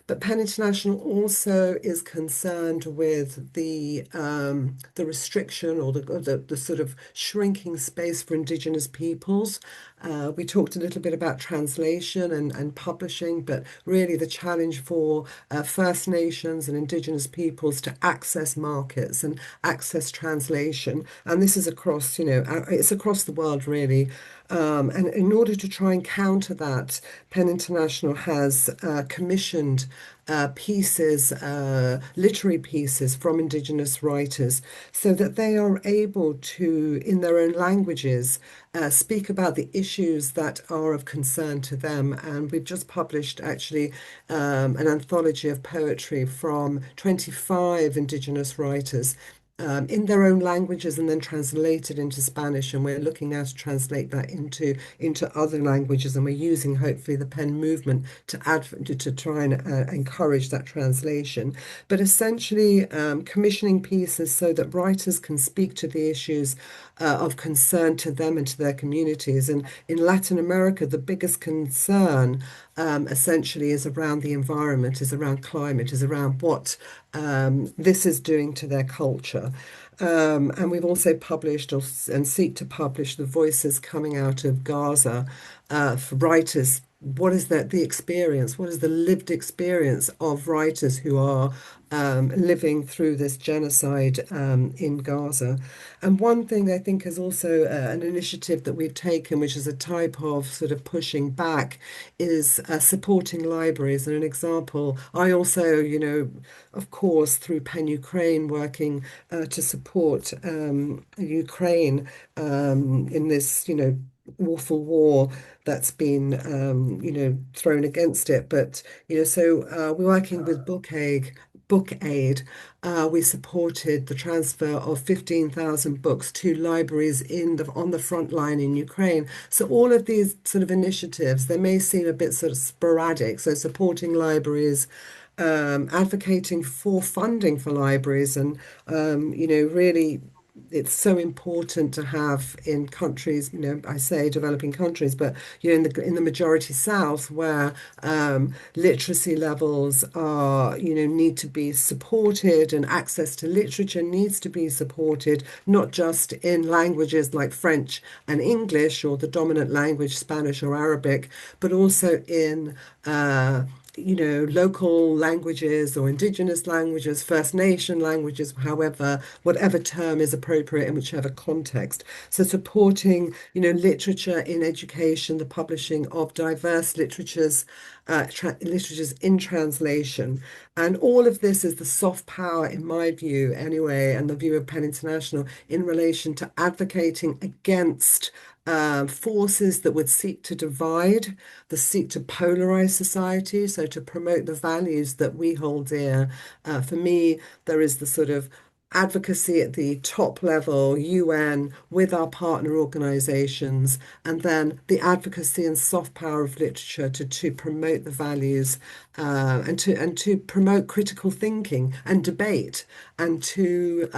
But Penn International also is concerned with the restriction or the sort of shrinking space for Indigenous peoples. We talked a little bit about translation and publishing, but really the challenge for First Nations and Indigenous peoples to access markets and access translation. And this is across, it's across the world really. And in order to try and counter that, Penn International has commissioned pieces, literary pieces from Indigenous writers, so that they are able to, in their own languages, speak about the issues that are of concern to them. And we've just published actually an anthology of poetry from 25 Indigenous writers in their own languages and then translated into Spanish. And we're looking now to translate that into other languages. And we're using hopefully the Pen movement to try and encourage that translation. But essentially commissioning pieces so that writers can speak to the issues of concern to them and to their communities. And in Latin America, the biggest concern essentially is around the environment, is around climate, is around what this is doing to their culture. And we've also published and seek to publish the voices coming out of Gaza for writers. What is the experience? What is the lived experience of writers who are living through this genocide in Gaza? And one thing I think is also an initiative that we've taken, which is a type of sort of pushing back, is supporting libraries. And an example, I also, of course, through Pen Ukraine, working to support Ukraine in this, awful war that's been, thrown against it. But, we're working with Book Aid. We supported the transfer of 15,000 books to libraries on the front line in Ukraine. So all of these sort of initiatives, they may seem a bit sort of sporadic. So supporting libraries, advocating for funding for libraries, and really it's so important to have in countries, I say developing countries, but in the majority South where literacy levels are, need to be supported and access to literature needs to be supported, not just in languages like French and English or the dominant language, Spanish or Arabic, but also in local languages or indigenous languages, First Nation languages, whatever term is appropriate in whichever context. So supporting, literature in education, the publishing of diverse literatures in translation. And all of this is the soft power, in my view anyway, and the view of PEN International in relation to advocating against forces that would seek to divide, that seek to polarize society, so to promote the values that we hold dear. For me, there is the sort of advocacy at the top level, UN, with our partner organizations, and then the advocacy and soft power of literature to promote the values and to promote critical thinking and debate, and to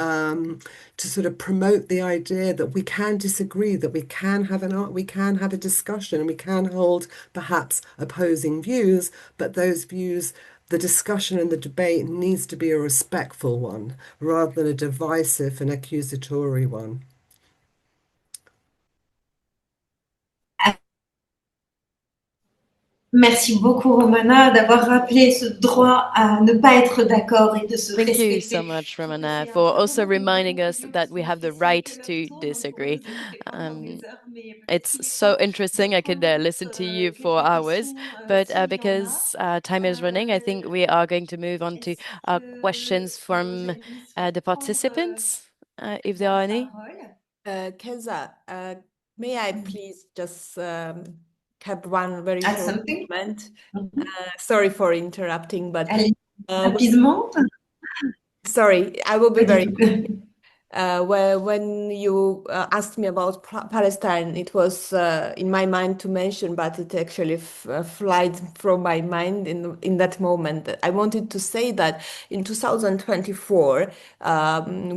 sort of promote the idea that we can disagree, that we can have a discussion, and we can hold perhaps opposing views, but those views, the discussion and the debate needs to be a respectful one rather than a divisive and accusatory one. Merci beaucoup, Romana, d'avoir rappelé ce droit à ne pas être d'accord et de se Thank you respecter. so much, Romana, for also reminding us that we have the right to disagree. It's so interesting. I could listen to you for hours, but because time is running, I think we are going to move on to questions from the participants, if there are any. Kenza, may I please just have one very Add short something? comment? Sorry for interrupting, but Allez, rapidement. sorry, I will be Pas du very tout. when you asked me about Palestine, it was in my mind to mention, but it actually flied from my mind in that moment. I wanted to say that in 2024,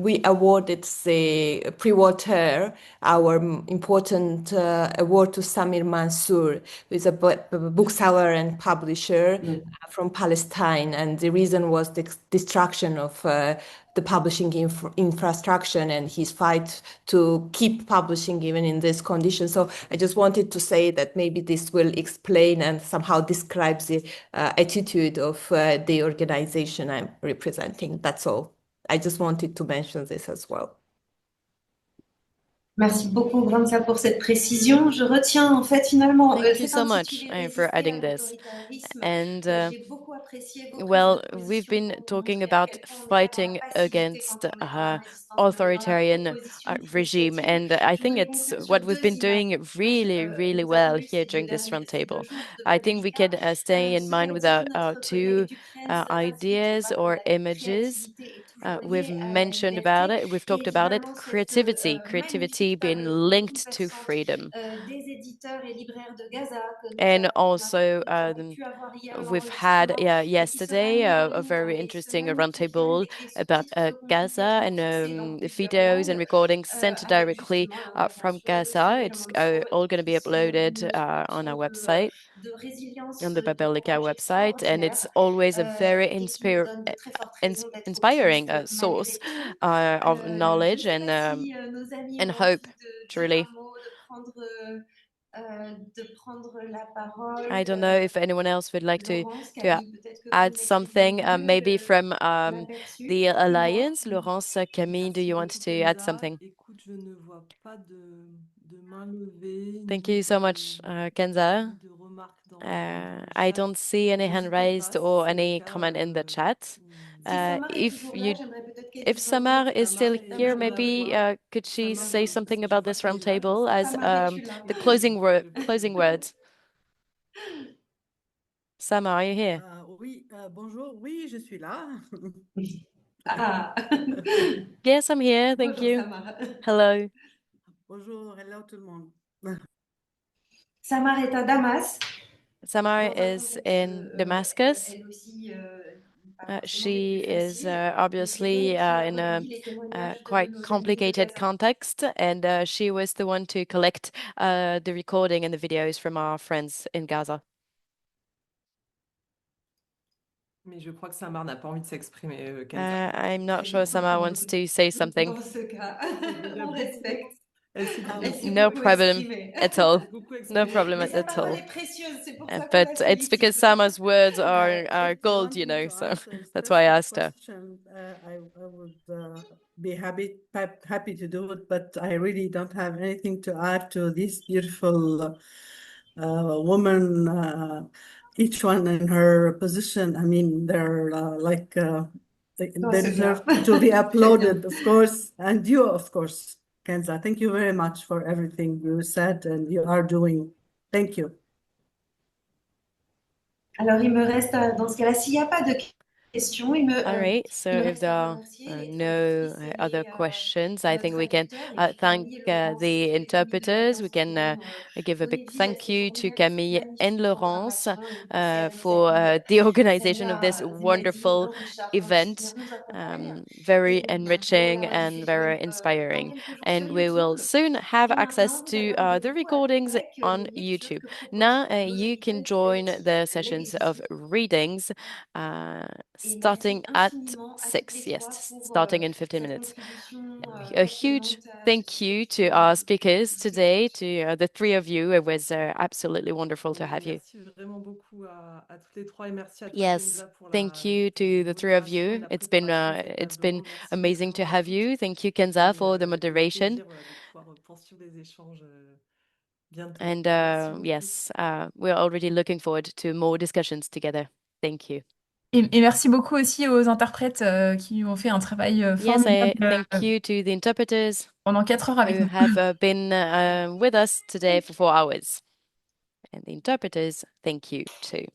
we awarded the Prix Water, our important award, to Samir Mansour, who is a bookseller and publisher from Palestine. And the reason was the destruction of the publishing infrastructure and his fight to keep publishing even in this condition. So I just wanted to say that maybe this will explain and somehow describes the attitude of the organization I'm representing. That's all. I just wanted to mention this as well. Merci beaucoup, Granza, pour cette précision. Je retiens en fait finalement Thank you cet so much intitulé for Résister adding à this. l'autoritarisme. And J'ai beaucoup apprécié vos prises well, de we've position been pour vous talking montrer à about quel point on est dans la fighting passivité against quand on est dans la résistance, on est dans la authoritarian proposition plutôt que regime, subir. and I Je voudrais think it's conclure sur what we've deux been images. doing really, really Nous avons well eu here ces deux during this round table. jours de I think we Pavlovka. could stay in mind with Cela dit, our notre two collègue d'Ukraine Zara ideas expliquera que or la images. créativité est toujours We've liée à la mentioned about liberté. it. We've Et talked about it. évidemment, cette Creativity magnifique being table linked to bouleversante freedom. des éditeurs et libraires de Gaza que And also, nous avons pu avoir hier we've had l'enregistrement et qui sera yesterday mis en a ligne very avec ce interesting magnifique roundtable et about sous-titres qu'on puisse Gaza, and fixés dans plusieurs videos and langues recordings sent avec directly justement la from mention de ce Gaza. It's document all going to be qui est uploaded une on our notion website, de résilience on the de Babelika courage website, and it's extraordinaire always a very et qui nous donne de très fortes raisons d'être inspiring optimistes source malgré tout. of Je ne knowledge sais pas si nos amis and ont hope, envie de dire truly. un mot, de prendre la parole. I don't know if anyone else would like Laurence, to Camille, peut-être que vous add maîtrisez something, mieux maybe from l'aperçu the que moi. Alliance. Laurence, Camille, do Merci you want beaucoup, to add Kenza. something? Écoute, je ne vois pas de main levée, Thank ni you so much, Kenza. ni de remarques dans le I chat. don't see any hand N'hésitez raised pas, si or c'est le any cas. comment in the chat. Si Samar est If toujours là, you j'aimerais peut-être qu'elle if dise un mot Samar is still Samar here, est là, je maybe vois. could she Samar, say something je about vois this qu'elle est là. roundtable as Samar, es-tu là? the closing words? Samar, are you here? Oui, bonjour. Oui, je suis là. Ah. Yes, I'm here. Thank Bonjour you. Samar. Hello. Bonjour, hello tout le monde. Samar est à Damas. Samar Dans un is contexte, in Damascus. elle aussi She is obviously in a quite complicated context, and she was the one to collect the recording and the videos from our friends in Gaza. Mais je crois que Samar n'a pas envie de s'exprimer, Kenza. I'm not sure Sama wants to say something. Dans ce cas, on respecte. Elle s'est Elle s'est No beaucoup problem exprimée. at all. beaucoup No exprimée. problem Mais sa at parole all. est précieuse, c'est pour ça qu'on But la it's because sollicite. Sama's words are If you gold, want you me know, to so answer a that's why I asked her. question, I would be happy to do it, but I really don't have anything to add to this beautiful woman, each one in her position. I mean, they're they Dans ce deserve cas. to be Très bien. uploaded, of course, and you, of course, Kenza. Thank you very much for everything you said and you are doing. Thank you. Alors, il me reste, dans ce cas-là, s'il n'y a pas de questions, All right, so il me if reste there à are remercier les no traductrices et other les questions, I think we can traducteurs, et puis thank Camille et Laurence the et Camille de interpreters. We l'Alliance qui can ont give a big donné vie à thank ces you to formulaires Camille and magnifiquement Laurence passés à for Vis-à-vis the organization of this Sonia Zenati, wonderful Richard qui event. nous accompagne. Very Et bientôt, enriching la and rediffusion very dans inspiring. quelques jours sur And we will YouTube. soon have Et access maintenant, nous to allons de the nouveau à recordings avec on les lectures YouTube. que propose Now you can join the sessions of l'exécutif. readings Et starting merci at infiniment à toutes 6. les trois Yes, pour starting in 15 cette minutes. contribution A huge passionnante à thank you to our speakers today, to the three of you. It was absolutely wonderful to have you. Merci vraiment beaucoup à toutes les trois et merci à toi, Yes, Kenza, pour thank you to the three of modération et you. la It's préparation de cette it's table been ronde. Merci amazing to vraiment à have toutes. you. Thank you, Kenza, for the Et au moderation. plaisir de pouvoir poursuivre les échanges bientôt. And Merci beaucoup. yes, we're already looking forward to more discussions together. Thank you. Et merci beaucoup aussi aux interprètes qui ont fait un travail Yes, I formidable thank you to the interpreters pendant 4 heures avec who nous. have been with us today for 4 hours. And the interpreters, thank you too.